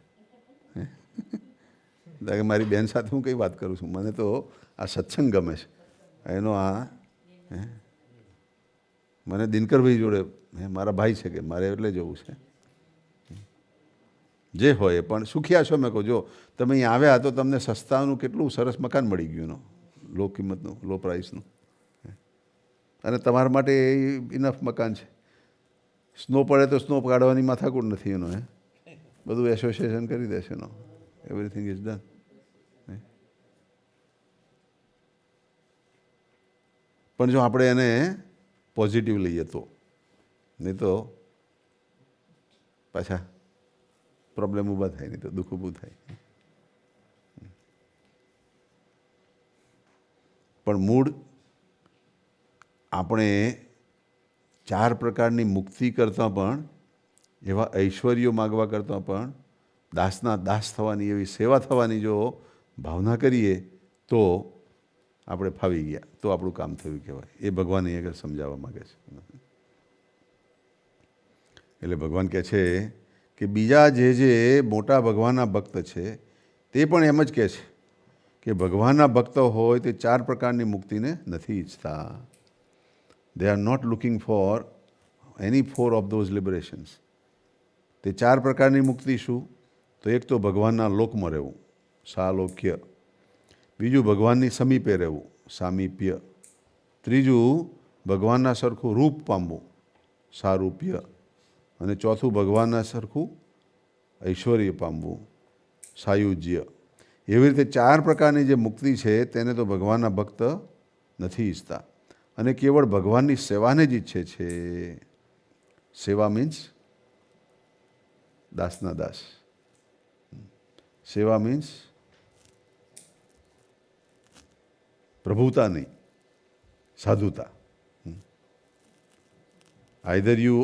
મારી બહેન સાથે હું કઈ વાત કરું છું, મને તો આ સત્સંગ ગમે છે એનો. આ મને દિનકરભાઈ જોડે મારા ભાઈ છે કે મારે એટલે જવું છે. જે હોય પણ સુખિયા છો. મેં કહું જો તમે અહીં આવ્યા તો તમને સસ્તાનું કેટલું સરસ મકાન મળી ગયું એનો, લો કિંમતનું, લો પ્રાઇસનું, અને તમારા માટે ઇનફ મકાન છે. સ્નો પડે તો સ્નો કાઢવાની માથાકૂટ નથી એનો. બધું એસોસિએશન કરી દેશે એનો. Everything is done. પણ જો આપણે એને પોઝિટિવ લઈએ તો, નહીં તો પાછા પ્રોબ્લેમ ઊભા થાય, નહીં તો દુઃખ ઊભું થાય. પણ મૂળ આપણે 4 પ્રકારની મુક્તિ કરતાં પણ એવા ઐશ્વર્યો માગવા કરતાં પણ દાસના દાસ થવાની, એવી સેવા થવાની જો ભાવના કરીએ તો આપણે ફાવી ગયા, તો આપણું કામ થયું કહેવાય. એ ભગવાન અહીં આગળ સમજાવવા માગે છે. એટલે ભગવાન કહે છે કે બીજા જે મોટા ભગવાનના ભક્ત છે તે પણ એમ જ કહે છે કે ભગવાનના ભક્ત હોય તે 4 પ્રકારની મુક્તિને નથી ઈચ્છતા. They are not looking for any 4 of those liberations. તે 4 પ્રકારની મુક્તિ શું? તો એક તો ભગવાનના લોકમાં રહેવું, સાલોક્ય. બીજું ભગવાનની સમીપે રહેવું, સામીપ્ય. ત્રીજું ભગવાનના સરખું રૂપ પામવું, સારૂપ્ય. અને ચોથું ભગવાનના સરખું ઐશ્વર્ય પામવું, સાયુજ્ય. એવી રીતે 4 પ્રકારની જે મુક્તિ છે તેને તો ભગવાનના ભક્ત નથી ઈચ્છતા અને કેવળ ભગવાનની સેવાને જ ઈચ્છે છે. સેવા મીન્સ દાસના દાસ. સેવા મીન્સ પ્રભુતા નહીં, સાધુતા. Either you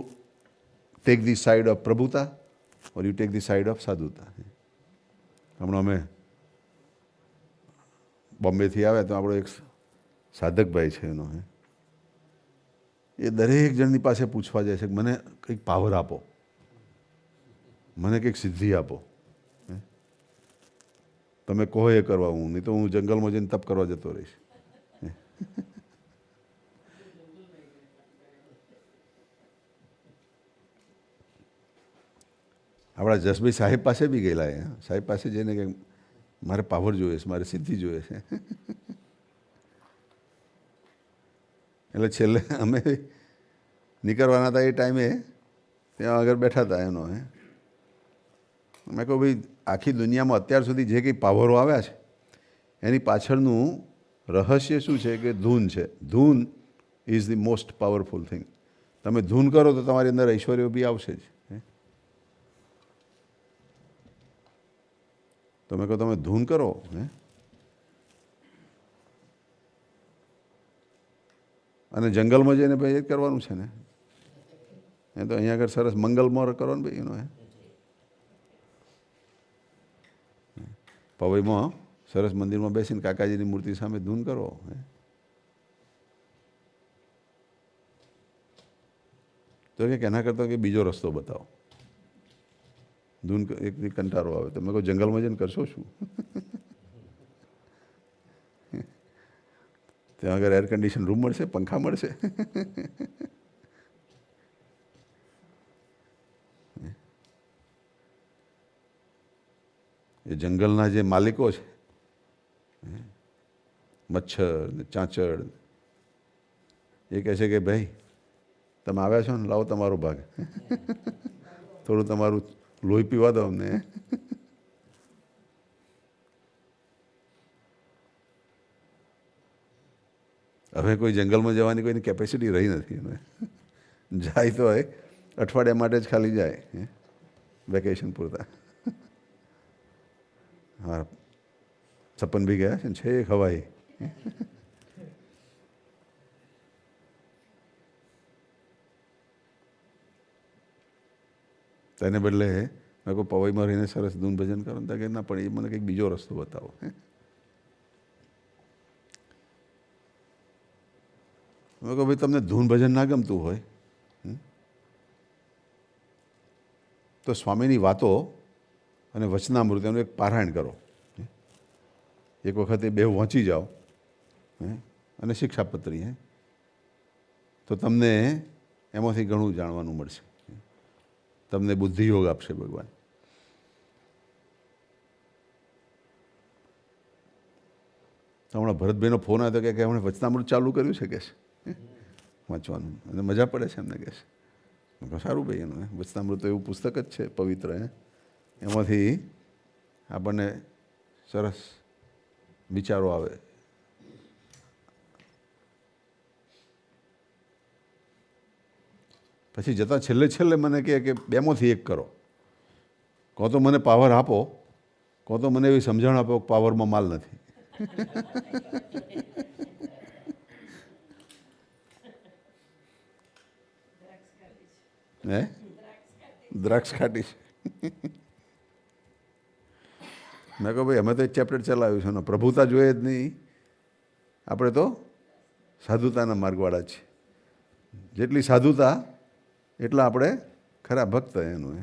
take the side of પ્રભુતા or you take the side of સાધુતા. હમણાં અમે બોમ્બેથી આવ્યા તો આપણો એક સાધકભાઈ છે એનો, એ દરેક જણની પાસે પૂછવા જાય છે કે મને કંઈક પાવર આપો, મને કંઈક સિદ્ધિ આપો, તમે કહો એ કરવા, હું નહીં તો હું જંગલમાં જઈને તપ કરવા જતો રહીશ. આપણા જસભાઈ સાહેબ પાસે બી ગયેલા, સાહેબ પાસે જઈને કે મારે પાવર જોઈએ છે, મારે સિદ્ધિ જોઈએ છે. એટલે છેલ્લે અમે નીકળવાના હતા એ ટાઈમે ત્યાં આગળ બેઠા હતા એનો. મેં કહું ભાઈ આખી દુનિયામાં અત્યાર સુધી જે કંઈ પાવરો આવ્યા છે એની પાછળનું રહસ્ય શું છે કે ધૂન છે. ધૂન is the most powerful thing. તમે ધૂન કરો તો તમારી અંદર ઐશ્વર્ય બી આવશે જ. તમે કહો તમે ધૂન કરો, અને જંગલમાં જઈને ભાઈ એ જ કરવાનું છે ને. એ તો અહીંયા આગળ સરસ મંગલમોર કરો ને ભાઈ એનો. પવઈમાં સરસ મંદિરમાં બેસીને કાકાજીની મૂર્તિ સામે ધૂન કરો. તો કે એના કરતાં કે બીજો રસ્તો બતાવો. ધૂન એક કંટાળો આવે તો મેં કહું જંગલમાં જઈને કરશો શું? ત્યાં આગળ એર કન્ડિશન રૂમ મળશે, પંખા મળશે. એ જંગલના જે માલિકો છે, મચ્છર ને ચાંચડ, એ કહે છે કે ભાઈ તમે આવ્યા છો ને, લાવો તમારો ભાગ, થોડું તમારું લોહી પીવા દો અમને. હવે કોઈ જંગલમાં જવાની કોઈની કેપેસિટી રહી નથી. જાય તો અઠવાડિયા માટે જ ખાલી જાય, વેકેશન પૂરતા. હા, સપન બી ગયા છે ને, છેક હવાઈ. તેને બદલે મેં કોઈ પવઈમાં રહીને સરસ ધૂન ભજન કરો ને, કે ના પણ એ મને કંઈક બીજો રસ્તો બતાવો. મેં કહું ભાઈ તમને ધૂન ભજન ના ગમતું હોય તો સ્વામીની વાતો અને વચનામૃત એનું એક પારાયણ કરો. એક વખત એ બે વાંચી જાઓ અને શિક્ષાપત્રી, તો તમને એમાંથી ઘણું જાણવાનું મળશે. તમને બુદ્ધિયોગ આપશે ભગવાન. હમણાં ભરતભાઈનો ફોન આવ્યો કે એમણે વચનામૃત ચાલુ કર્યું છે કે વાંચવાનું, અને મજા પડે છે એમને. કહે છે સારું ભાઈ, એનું વચનામૃત તો એવું પુસ્તક જ છે પવિત્ર, એમાંથી આપણને સરસ વિચારો આવે. પછી જતાં છેલ્લે મને કહે કે બેમાંથી એક કરો, કહો તો મને પાવર આપો, કહો તો મને એવી સમજણ આપો કે પાવરમાં માલ નથી. દ્રાક્ષ ખાટી છે. મેં કહું ભાઈ અમે તો એક ચેપ્ટર ચલાવ્યું છે ને પ્રભુતા જોઈએ જ નહીં, આપણે તો સાધુતાના માર્ગવાળા છીએ. જેટલી સાધુતા એટલા આપણે ખરા ભક્ત એનું.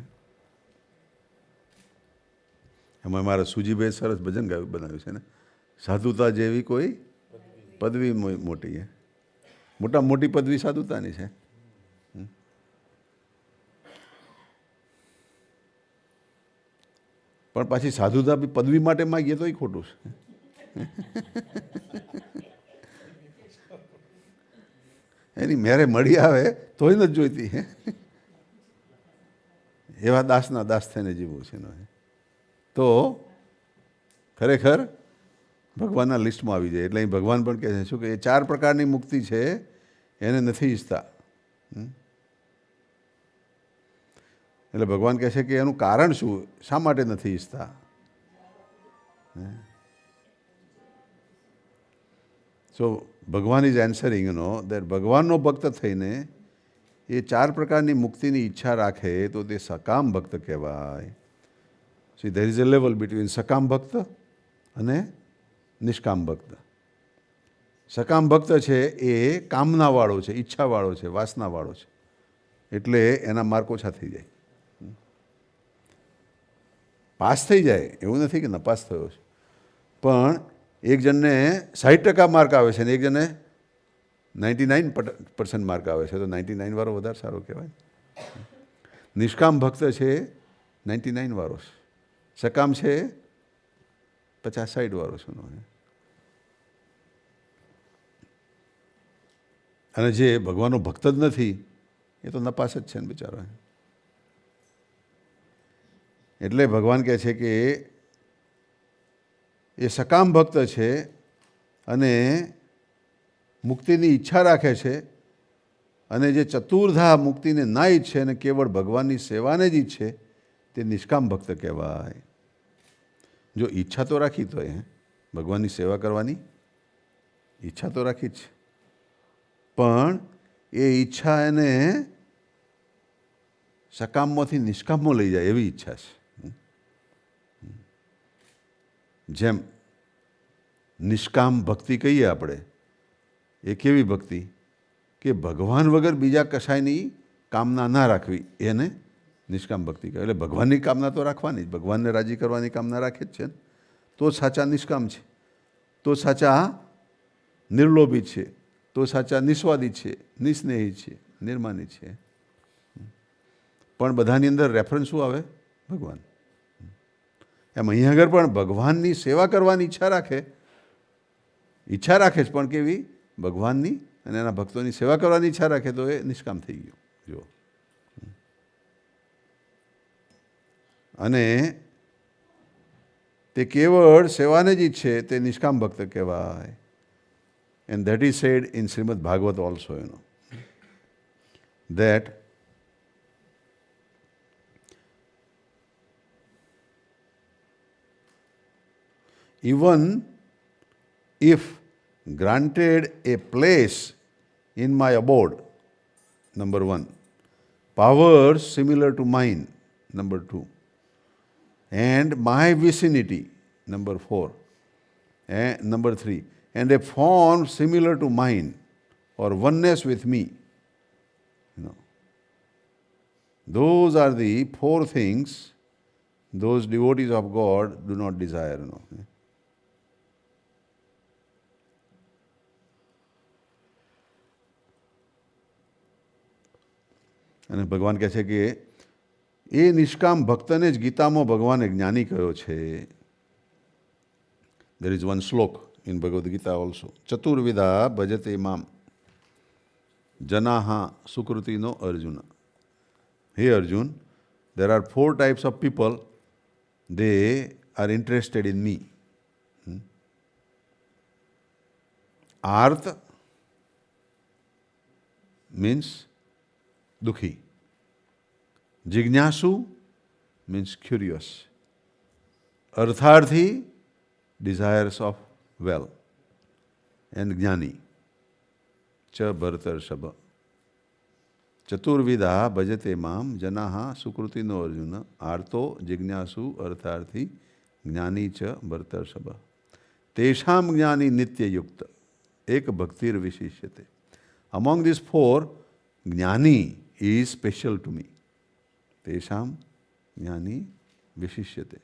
એમાં મારા સુજીભાઈ સરસ ભજન ગાયું બનાવ્યું છે ને, સાધુતા જેવી કોઈ પદવી મોટી છે. મોટામાં મોટી પદવી સાધુતાની છે. પણ પાછી સાધુતા બી પદવી માટે માગીએ તો ખોટું છે. એની મેરે મળી આવે તોય નથી જોઈતી. એવા દાસના દાસ થઈને જીવવું છે. તો ખરેખર ભગવાનના લિસ્ટમાં આવી જાય. એટલે અહીં ભગવાન પણ કહે છે શું કે એ 4 પ્રકારની મુક્તિ છે એને નથી ઈચ્છતા. એટલે ભગવાન કહે છે કે એનું કારણ શું, શા માટે નથી ઈચ્છતા? સો ભગવાન ઇઝ એન્સરિંગ દેટ ભગવાનનો ભક્ત થઈને એ 4 પ્રકારની મુક્તિની ઈચ્છા રાખે તો તે સકામ ભક્ત કહેવાય. So there is a level between સકામ ભક્ત અને નિષ્કામ ભક્ત. સકામ ભક્ત છે એ કામનાવાળો છે, ઈચ્છાવાળો છે, વાસનાવાળો છે, એટલે એના માર્ક ઓછા થઈ જાય. પાસ થઈ જાય એવું નથી કે નપાસ થયો છે, પણ એક જણને 60% માર્ક આવે છે ને એક જણને 99% માર્ક આવે છે, તો 99 વાળો વધારે સારો કહેવાય. નિષ્કામ ભક્ત છે 99 વાળો છે, સકામ છે 50-60 વાળો છે. અને જે ભગવાનનો ભક્ત જ નથી એ તો નપાસ જ છે ને બિચારો. એટલે ભગવાન કહે છે કે એ સકામ ભક્ત છે અને મુક્તિની ઈચ્છા રાખે છે, અને જે ચતુર્ધા મુક્તિને ના ઈચ્છે અને કેવળ ભગવાનની સેવાને જ ઈચ્છે તે નિષ્કામ ભક્ત કહેવાય. જો ઈચ્છા તો રાખી તો ભગવાનની સેવા કરવાની ઈચ્છા તો રાખી જ છે, પણ એ ઈચ્છા એને સકામમાંથી નિષ્કામમાં લઈ જાય એવી ઈચ્છા છે. જેમ નિષ્કામ ભક્તિ કહીએ આપણે, એ કેવી ભક્તિ કે ભગવાન વગર બીજા કશાયની કામના ના રાખવી, એને નિષ્કામ ભક્તિ કહેવાય. એટલે ભગવાનની કામના તો રાખવાની જ, ભગવાનને રાજી કરવાની કામના રાખે જ છે ને, તો સાચા નિષ્કામ છે, તો સાચા નિર્લોભી છે, તો સાચા નિસ્વાદી છે, નિસ્નેહી છે, નિર્માની છે. પણ બધાની અંદર રેફરન્સ શું આવે? ભગવાન. એમ અહીં આગળ પણ ભગવાનની સેવા કરવાની ઈચ્છા રાખે છે, પણ કેવી? ભગવાનની અને એના ભક્તોની સેવા કરવાની ઈચ્છા રાખે તો એ નિષ્કામ થઈ ગયું. જુઓ, અને તે કેવળ સેવાને જ ઈચ્છે તે નિષ્કામ ભક્ત કહેવાય. And that is said in Shrimad Bhagwat also, that even if granted a place in my abode, number 1, powers similar to mine, number 2, and my vicinity, number 4, and number 3, and a form similar to mine or oneness with me, those are the 4 things those devotees of God do not desire. અને ભગવાન કહે છે કે એ નિષ્કામ ભક્તને જ ગીતામાં ભગવાને જ્ઞાની કહ્યો છે. There is one શ્લોક in Bhagavad Gita also. ચતુર્વિધા ભજતે મામ જનાહા સુકૃતિનો Arjun. Hey Arjun, there are 4 types of people, they are interested in me. Arth means dukhi. Jignasu means curious. Artharthi, desires of wealth. And Jnani, cha bhartar sabha. ચતુર્વિધા ભજતે મામ જનાહ સુકૃતિનો Arjun આર્તો જિજ્ઞાસુ અર્થાર્થી જ્ઞાની ચ ભરતર્ષભ તેષામ જ્ઞાની નિત્યયુક્ત એક ભક્તિર વિશિષ્યતે. Among this four જ્ઞાની is special to me. તેષામ જ્ઞાની વિશિષ્યતે.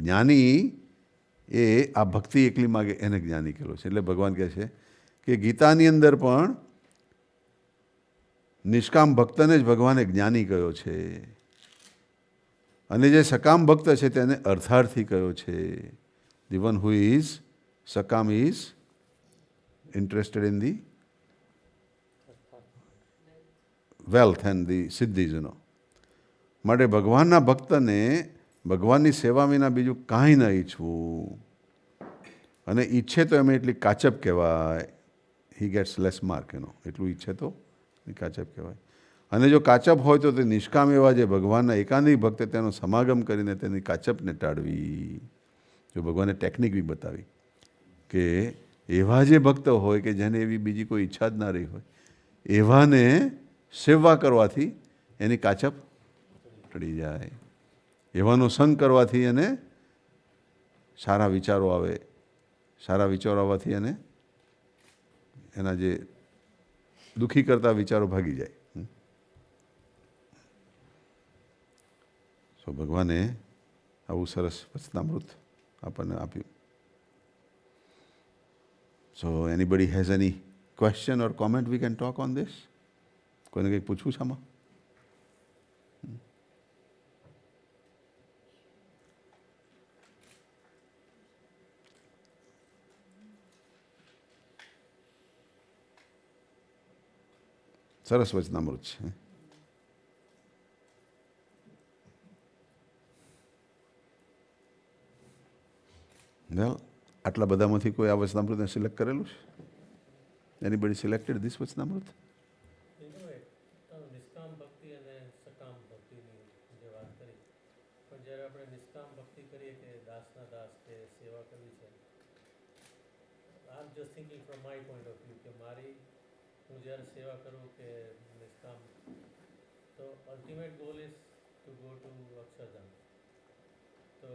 જ્ઞાની એ આ ભક્તિ એકલી માગે એને જ્ઞાની કહેલો છે. એટલે ભગવાન કહે છે કે ગીતાની અંદર પણ નિષ્કામ ભક્તને જ ભગવાને જ્ઞાની કહ્યો છે અને જે સકામ ભક્ત છે તેને અર્થાર્થી કહ્યો છે. ધી વન હુ ઇઝ સકામ is interested in the wealth and the સિદ્ધિઝ. માટે ભગવાનના ભક્તને ભગવાનની સેવા વિના બીજું કાંઈ ન ઈચ્છવું, અને ઈચ્છે તો એમ એટલી કાચપ કહેવાય. He gets less mark. એટલું ઈચ્છે તો કાચપ કહેવાય. અને જો કાચપ હોય તો તે નિષ્કામ એવા જે ભગવાનના એકાંતિક ભક્ત તેનો સમાગમ કરીને તેની કાચપને ટાળવી. જો ભગવાને ટેકનિક બી બતાવી કે એવા જે ભક્ત હોય કે જેને એવી બીજી કોઈ ઈચ્છા જ ના રહી હોય એવાને સેવા કરવાથી એની કાચપ ટળી જાય. એવાનો સંગ કરવાથી એને સારા વિચારો આવે. સારા વિચારો આવવાથી એને એના જે દુઃખી કરતા વિચારો ભાગી જાય. સો ભગવાને આવું સરસ વચનામૃત આપણને આપ્યું. So anybody has any question or comment we can talk on this? કોઈને કંઈક પૂછવું છે આમાં? સરસ વચનામૃત છે. વેલ, આટલા બધામાંથી કોઈ આ વચનામૃતને સિલેક્ટ કરેલું છે? એનીબડી સિલેક્ટેડ ધીસ વચનામૃત? નિષ્કામ ભક્તિ અને સકામ ભક્તિની જે વાત કરી, પણ જ્યારે આપણે નિષ્કામ ભક્તિ કરીએ કે દાસના દાસ કે સેવા કરવી છે, I am just thinking from my point of view કે મારી હું જ્યારે સેવા કરું કે નિષ્કામ, તો ultimate goal is to go to Akshardham. તો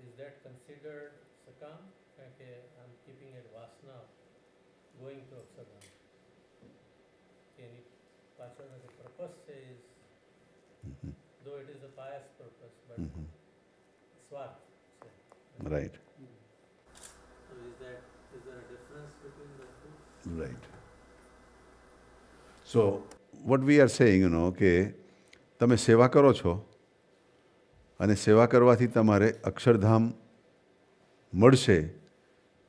ઇઝ ધેટ કન્સિડર્ડ સકામ? કારણ કે આઈ એમ કીપિંગ એટ વાસના ગોઈંગ ટુ અક્ષરધામ. કે એની પાછળનો જે પર્પસ છે is though it is a pious purpose, but સ્વાર્થ છે. Right. So is there a difference between the two? Right. So what we are saying, કે તમે સેવા કરો છો અને સેવા કરવાથી તમારે અક્ષરધામ મળશે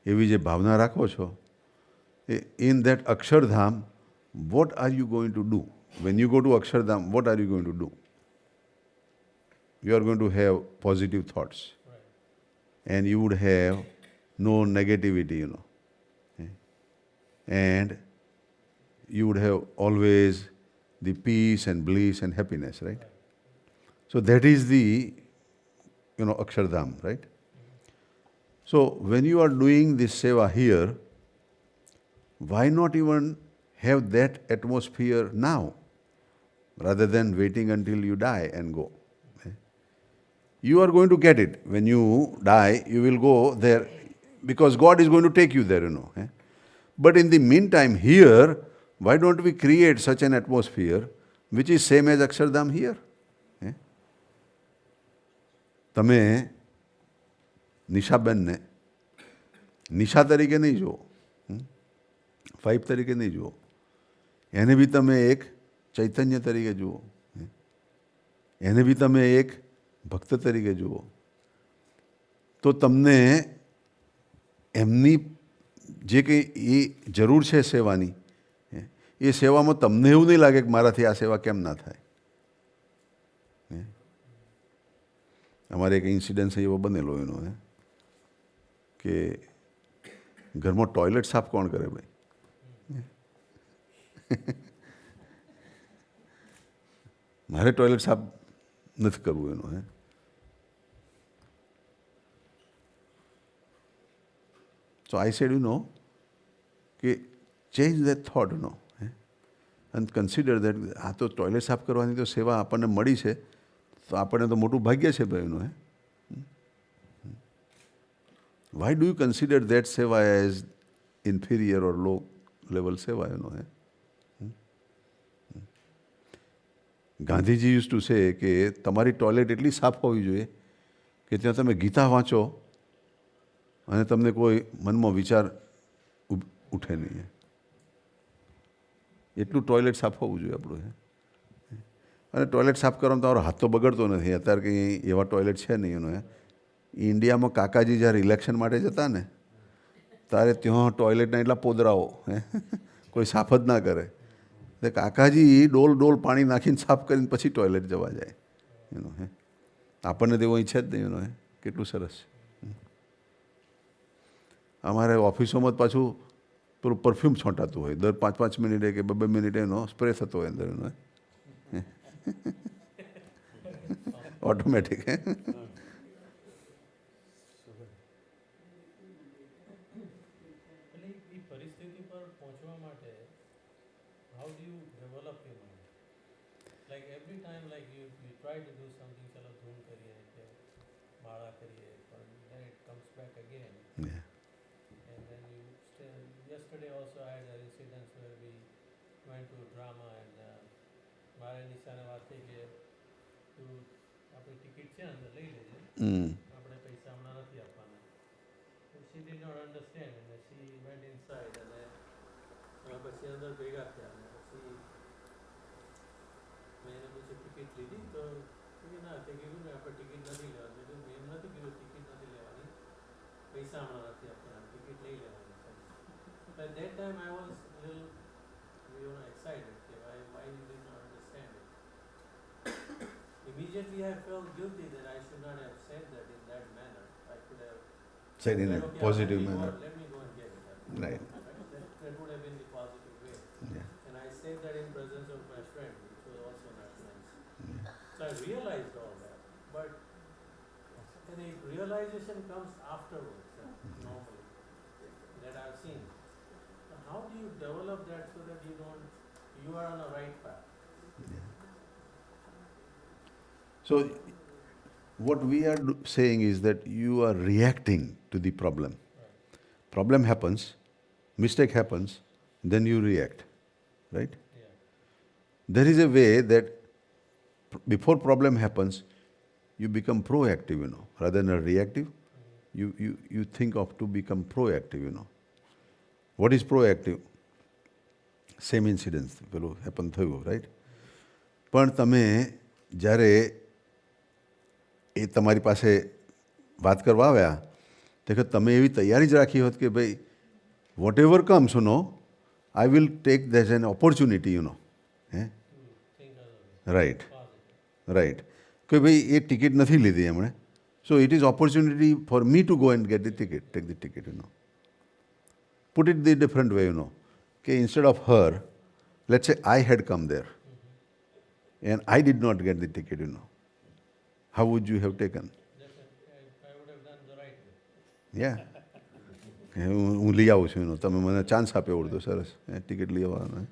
એવી જે ભાવના રાખો છો, in that Akshardham what are you going to do? When you go to Akshardham, what are you going to do? You are going to have positive thoughts. Right. And you would have no negativity, And you would have always the peace and bliss and happiness, right? So that is the, Akshardham, right? So when you are doing this seva here, why not even have that atmosphere now, rather than waiting until you die and go? You are going to get it. When you die, you will go there because God is going to take you there, But in the meantime, here, why don't we create such an atmosphere which is same as Akshardham here? તમે નિશાબેનને નિશા તરીકે નહીં જુઓ, five તરીકે નહીં જુઓ, એને બી તમે એક ચૈતન્ય તરીકે જુઓ, એને બી તમે એક ભક્ત તરીકે જુઓ, તો તમને એમની જે કંઈ એ જરૂર છે સેવાની, એ સેવામાં તમને એવું નહીં લાગે કે મારાથી આ સેવા કેમ ના થાય. અમારે એક ઇન્સિડન્સ એવો બનેલો એનો, કે ઘરમાં ટોયલેટ સાફ કોણ કરે ભાઈ? મારે ટોયલેટ સાફ નથી કરવું એનું. So I said, કે change that thought, and consider that આ તો ટોયલેટ સાફ કરવાની તો સેવા આપણને મળી છે, તો આપણને તો મોટું ભાગ્ય છે ભાઈ એનું. Why do you consider that seva as inferior or low level seva? Gandhiji use to say કે તમારી ટોયલેટ એટલી સાફ હોવી જોઈએ કે ત્યાં તમે ગીતા વાંચો અને તમને કોઈ મનમાં વિચાર ઉઠે નહીં. એટલું ટોયલેટ સાફ હોવું જોઈએ આપણું. અને ટોયલેટ સાફ કરવામાં તમારો હાથ તો બગડતો નથી. અત્યારે કંઈ એવા ટોયલેટ છે નહીં એનો. ઇન્ડિયામાં કાકાજી જ્યારે ઇલેક્શન માટે જતા ને ત્યારે ત્યાં ટોયલેટના એટલા પોદરાઓ કોઈ સાફ જ ના કરે. એટલે કાકાજી ડોલ પાણી નાખીને સાફ કરીને પછી ટોયલેટ જવા જાય એનો. આપણને તેવો અહીં છે જ નહીં એનો. કેટલું સરસ છે. અમારે ઓફિસોમાં જ પાછું પેલું પરફ્યુમ છોંટાતું હોય દર 5-5 મિનિટે કે 2 મિનિટે એનો સ્પ્રે થતો હોય અંદર એનો. Automatic. Yesterday also I had an incident where we went to a drama and મારે નિશાને વાત થઈ કે તું આપણી ટિકિટ છે અંદર લઈ લેજે, આપણે પૈસા હમણાં નથી આપવાના. She did not understand and she went inside અને પછી અંદર ભેગા થયા અને પછી મેં એને પૂછ્યું ટિકિટ લીધી તો ના તે કીધું ને આપણે ટિકિટ નથી લેવાની. મેં એમ નથી કીધું ટિકિટ નથી લેવાની, પૈસા હમણાં નથી આપવાના, ટિકિટ લઈ લેવાની. At that time I was a little excited. Why you did not understand it? Immediately I felt guilty that I should not have said that in that manner. I could have said in a okay, positive manner. Let me go and get it. Right. That would have been the positive way. Yeah. And I said that in presence of my friend, which was also not nice. So I realized all that. But the realization comes afterwards, normally, that I've seen. How do you develop that so that you are on the right path? Yeah. So what we are saying is that you are reacting to the problem. Right. Problem happens, mistake happens, then you react, right? Yeah. There is a way that before problem happens, you become proactive, rather than reactive. You think of to become proactive, What is proactive? Same incidents પેલું happen થયું, right? પણ તમે જ્યારે એ તમારી પાસે વાત કરવા આવ્યા તો તમે એવી તૈયારી જ રાખી હોત કે ભાઈ whatever comes I will take that an opportunity right કે ભાઈ એ ટિકિટ નથી લીધી એમણે, so it is opportunity for me to go and get the ticket, take the ticket. Put it the different way, Okay, instead of her, let's say I had come there and I did not get the ticket, How would you have taken? I would have done the right way. Yeah. હું લઈ આવું છું, તમે મને chance આપ્યો તો સરસ, ticket લઈ આવવાનો.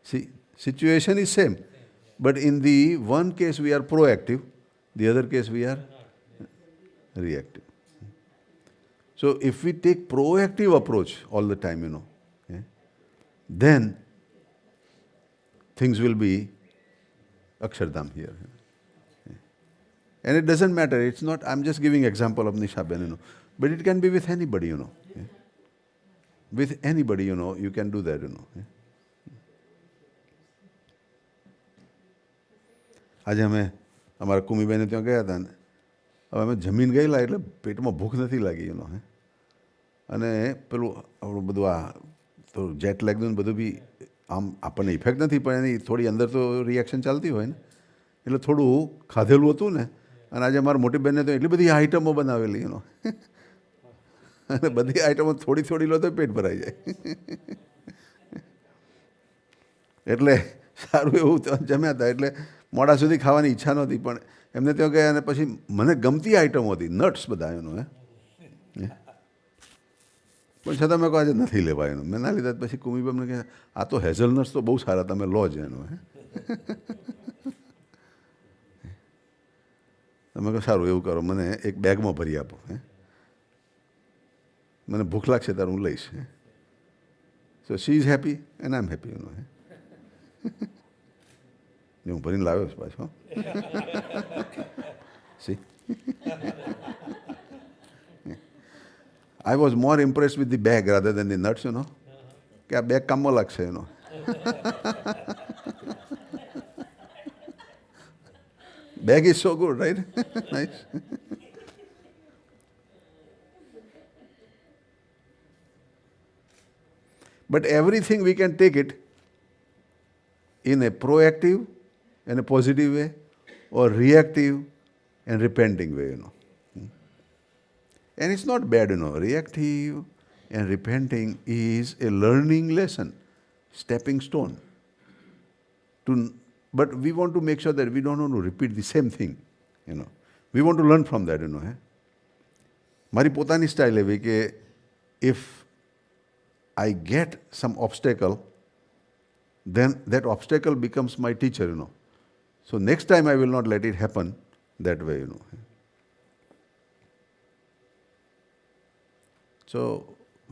See, situation is same. But in the one case we are proactive, the other case we are reactive. So if we take proactive approach all the time, then things will be Akshardham here. And it doesn't matter, it's not, I'm just giving example of Nishaben, but it can be with anybody, With anybody, you can do that, આજે અમે અમારા કુમીબેને ત્યાં ગયા હતા ને, હવે અમે જમીન ગયેલા એટલે પેટમાં ભૂખ નથી લાગી, અને પેલું આપણું બધું આ તો જેટ લેગનું બધું બી આમ આપણને ઇફેક્ટ નથી પણ એની થોડી અંદર તો રિએક્શન ચાલતી હોય ને, એટલે થોડું ખાધેલું હતું ને, અને આજે મારા મોટી બહેને તો એટલી બધી આઈટમો બનાવેલી, અને બધી આઈટમો થોડી થોડી લો તો પેટ ભરાઈ જાય. એટલે સારું એવું જમ્યા હતા, એટલે મોડા સુધી ખાવાની ઈચ્છા નહોતી, પણ એમને ત્યાં ગયા અને પછી મને ગમતી આઈટમો હતી, નટ્સ બધા એનું, પણ છતાં મેં કહું આજે નથી લેવા એનું. મેં ના લીધા. પછી કુમીબેમને કહે આ તો હેઝલનટ્સ તો બહુ સારા, તમે લો જ એનું. તમે કહો સારું એવું કરો, મને એક બેગમાં ભરી આપો. મને ભૂખ લાગશે ત્યારે હું લઈશ. So she is happy and I am happy. હું ભરીને લાવ્યો છું પાછો. See I was more impressed with the bag rather than the nuts, કે આ બેગ કામમાં લાગશે એનો. Bag is so good, right? Nice. But everything we can take it in a proactive and a positive way, or reactive and repenting way, And it's not bad, Reactive and repenting is a learning lesson, stepping stone. But we want to make sure that we don't want to repeat the same thing, We want to learn from that, મારી પોતાની style એવી કે if I get some obstacle, then that obstacle becomes my teacher, So next time I will not let it happen that way, So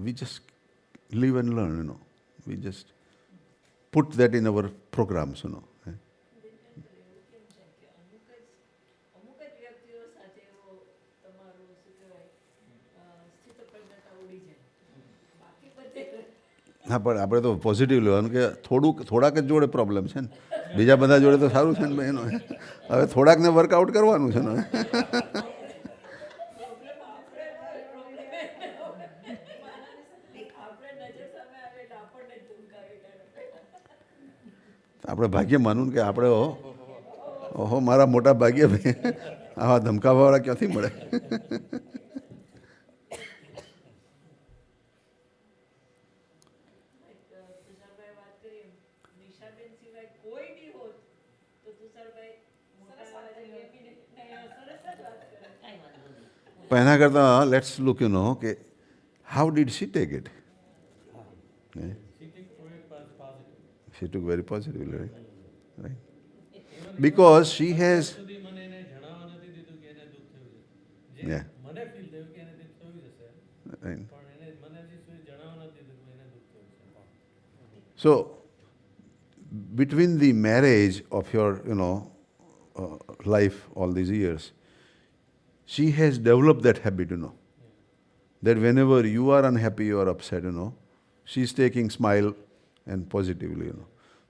we just live and learn, We just put that in our programs, હા, પણ આપણે તો positive લેવાનું કે થોડાક જ જોડે problem છે ને, બીજા બધા જોડે તો સારું છે ને ભાઈ. હવે થોડાકને વર્કઆઉટ કરવાનું છે ને. આપણે ભાગ્ય માનવું કે આપણે ઓહો મારા મોટા ભાગ્ય ભાઈ આવા ધમકાવાવાળા ક્યાંથી મળે. પણ એના કરતાં લેટ્સ લુક કે how did she take it. She took very positively, right? Because she has. Yeah. Right. So, between the marriage of your, life all these years, she has developed that habit, that whenever you are unhappy or upset, she's taking smile and positively,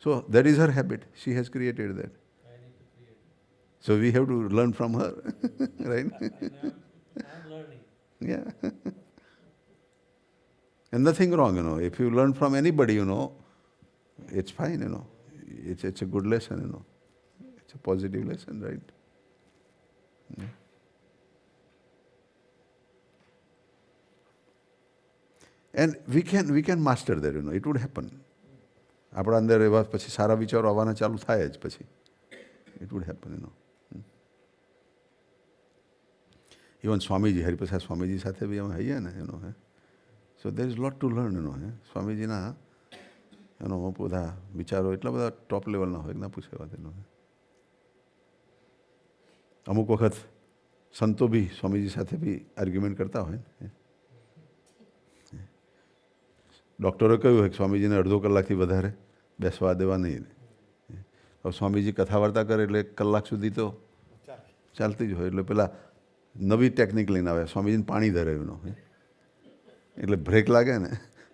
So that is her habit. She has created that. So we have to learn from her, right? I'm learning. Yeah. And nothing wrong, If you learn from anybody, it's fine, It's a good lesson, It's a positive lesson, right? Yeah. And we can master that, It would happen. આપણા અંદર એવા પછી સારા વિચારો આવવાના ચાલુ થાય જ પછી. It would happen, Even Swamiji, Hariprasad Swamiji સાથે બી અમે હઈએ ને, So there is a lot to learn, સ્વામીજીના બધા વિચારો એટલા બધા ટોપ લેવલના હોય, ના પૂછે વાત એનો. અમુક વખત સંતો બી સ્વામીજી સાથે બી આર્ગ્યુમેન્ટ કરતા હોય ને. ડૉક્ટરોએ કહ્યું હોય કે સ્વામીજીને અડધો કલાકથી વધારે બેસવા દેવા નહીં. હવે સ્વામીજી કથા વાર્તા કરે એટલે 1 કલાક સુધી તો ચાલતી જ હોય. એટલે પેલા નવી ટેકનિક લઈને આવે, સ્વામીજીને પાણી ધરે એટલે બ્રેક લાગે ને,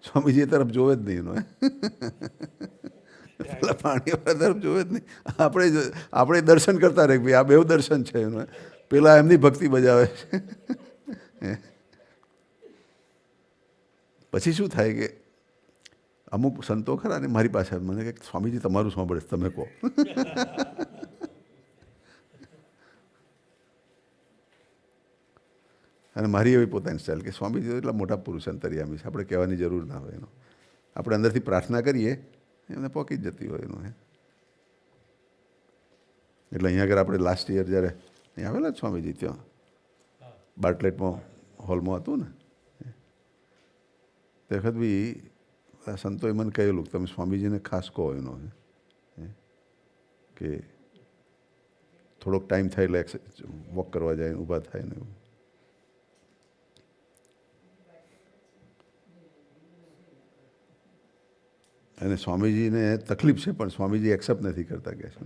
સ્વામીજી એ તરફ જોવે જ નહીં પેલા પાણીવાળા તરફ જોવે જ નહીં. આપણે દર્શન કરતા રહે ભાઈ આ બેવ દર્શન છે પેલા એમની ભક્તિ બજાવે છે. પછી શું થાય કે અમુક સંતો ખરા ને મારી પાસે મને કે સ્વામીજી તમારું સાંભળે તમે કહો. અને મારી એવી પોતાની સ્ટાઇલ કે સ્વામીજી એટલા મોટા પુરુષ અંતર્યામી છે, આપણે કહેવાની જરૂર ના હોય. આપણે અંદરથી પ્રાર્થના કરીએ એમને પહોંચી જ જતી હોય એનું. એટલે અહીંયા આગળ આપણે લાસ્ટ યર જ્યારે અહીં આવેલા જ સ્વામીજી ત્યાં બાર્ટલેટમાં હોલમાં હતું ને, તે વખત બી આ સંતોએ મને કહેલું કે તમે સ્વામીજીને ખાસ કહો એનો કે થોડોક ટાઈમ થાય એટલે વોક કરવા જાય, ઊભા થાય ને એવું. અને સ્વામીજીને તકલીફ છે પણ સ્વામીજી એક્સેપ્ટ નથી કરતા કે છે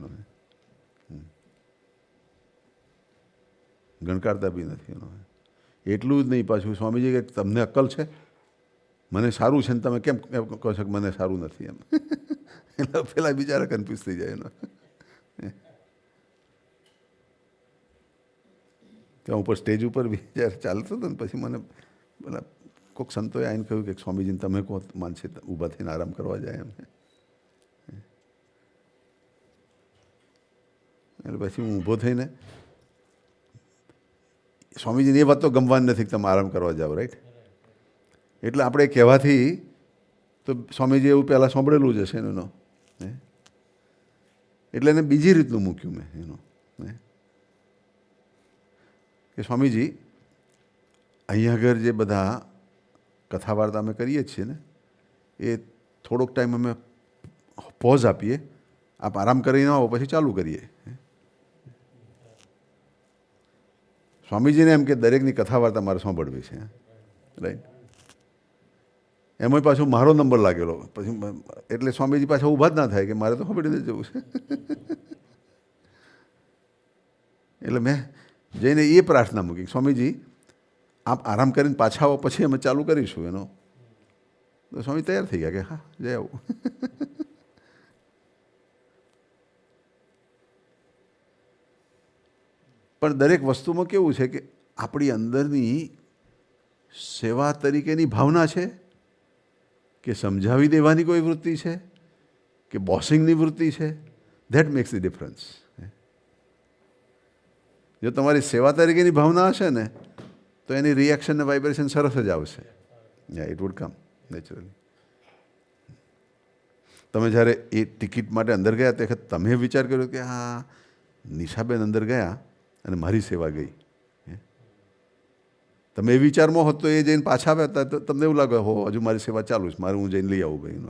ગણકારતા બી નથી એનો. એટલું જ નહીં, પાછું સ્વામીજી કે તમને અક્કલ છે, મને સારું છે ને તમે કેમ કહો છો કે મને સારું નથી એમ. એટલે પેલા બિચારા કન્ફ્યુઝ થઈ જાય એનો. ત્યાં ઉપર સ્ટેજ ઉપર બી જ્યારે ચાલતો હતો ને પછી મને પેલા કોઈક સંતોએ આવીને કહ્યું કે સ્વામીજીને તમે કહો માનશે ઊભા થઈને આરામ કરવા જાય એમ. એટલે પછી હું ઊભો થઈને સ્વામીજીને એ વાત તો ગમવાની નથી કે તમે આરામ કરવા જાઓ, રાઈટ. એટલે આપણે કહેવાથી તો સ્વામીજી એવું પહેલાં સાંભળેલું જ હશે એનો. એટલે એને બીજી રીતનું મૂક્યું મેં એનો કે સ્વામીજી અહીંયા આગળ જે બધા કથા વાર્તા અમે કરીએ છીએ ને એ થોડોક ટાઈમ અમે પોઝ આપીએ, આપ આરામ કરીને આવો પછી ચાલુ કરીએ. સ્વામીજીને એમ કે દરેકની કથા વાર્તા મારે સાંભળવી છે, રાઈટ. એમાં પાછું મારો નંબર લાગેલો પછી એટલે સ્વામીજી પાછા ઊભા જ ના થાય કે મારે તો સાંભળીને જ જવું છે. એટલે મેં જઈને એ પ્રાર્થના મૂકી, સ્વામીજી આપ આરામ કરીને પાછા આવો પછી અમે ચાલુ કરીશું એનો. તો સ્વામી તૈયાર થઈ ગયા કે હા જય આવું. પણ દરેક વસ્તુમાં કેવું છે કે આપણી અંદરની સેવા તરીકેની ભાવના છે કે સમજાવી દેવાની કોઈ વૃત્તિ છે કે બોસિંગની વૃત્તિ છે, ધેટ મેક્સ ધ ડિફરન્સ. જો તમારી સેવા તરીકેની ભાવના હશે ને તો એની રિએક્શન ને વાઇબ્રેશન સરસ જ આવશે. It would come naturally. તમે જ્યારે એ ટિકિટ માટે અંદર ગયા તે વખત તમે વિચાર કર્યો કે હા નિશાબેન અંદર ગયા અને મારી સેવા ગઈ. તમે એ વિચારમાં હોત તો એ જઈને પાછા આવ્યા હતા તો તમને એવું લાગે હો હજુ મારી સેવા ચાલુ છે, મારે હું જઈને લઈ આવું ભાઈનો.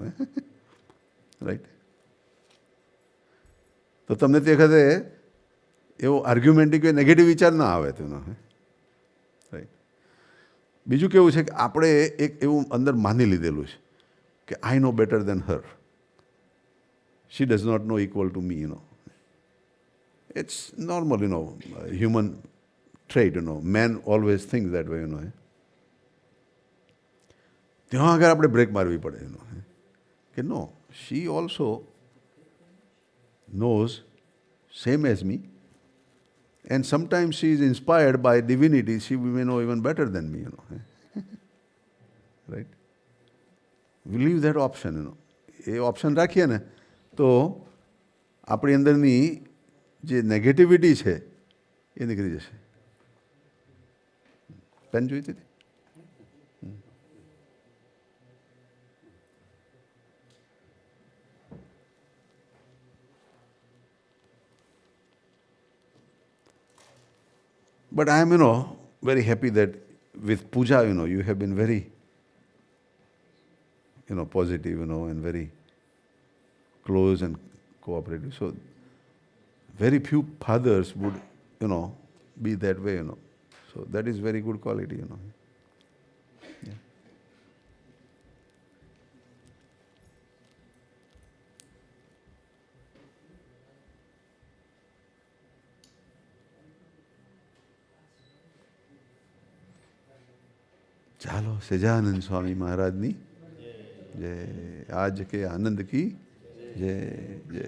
રાઈટ. તો તમને તે વખતે એવો આર્ગ્યુમેન્ટિક કે નેગેટિવ વિચાર ના આવે તેનો. રાઈટ. બીજું કેવું છે કે આપણે એક એવું અંદર માની લીધેલું છે કે I know better than her, she does not know equal to me. It's normal, human trait, Man always thinks that way, ત્યાં આગળ આપણે બ્રેક મારવી પડે કે નો, she also knows same as me and sometimes she is inspired by divinity, she may know even better than me, right. We leave that option, A option રાખીએ ને તો આપણી અંદરની જે નેગેટિવિટી છે એ નીકળી જશે. પેન જોઈતી હતી? But I am, very happy that with puja, you have been very, positive, and very close and cooperative. So very few fathers would, be that way, So that is very good quality, Yeah. ચાલો સજાનંદ સ્વામી મહારાજની જય. આજ કે આનંદ કી જય જય.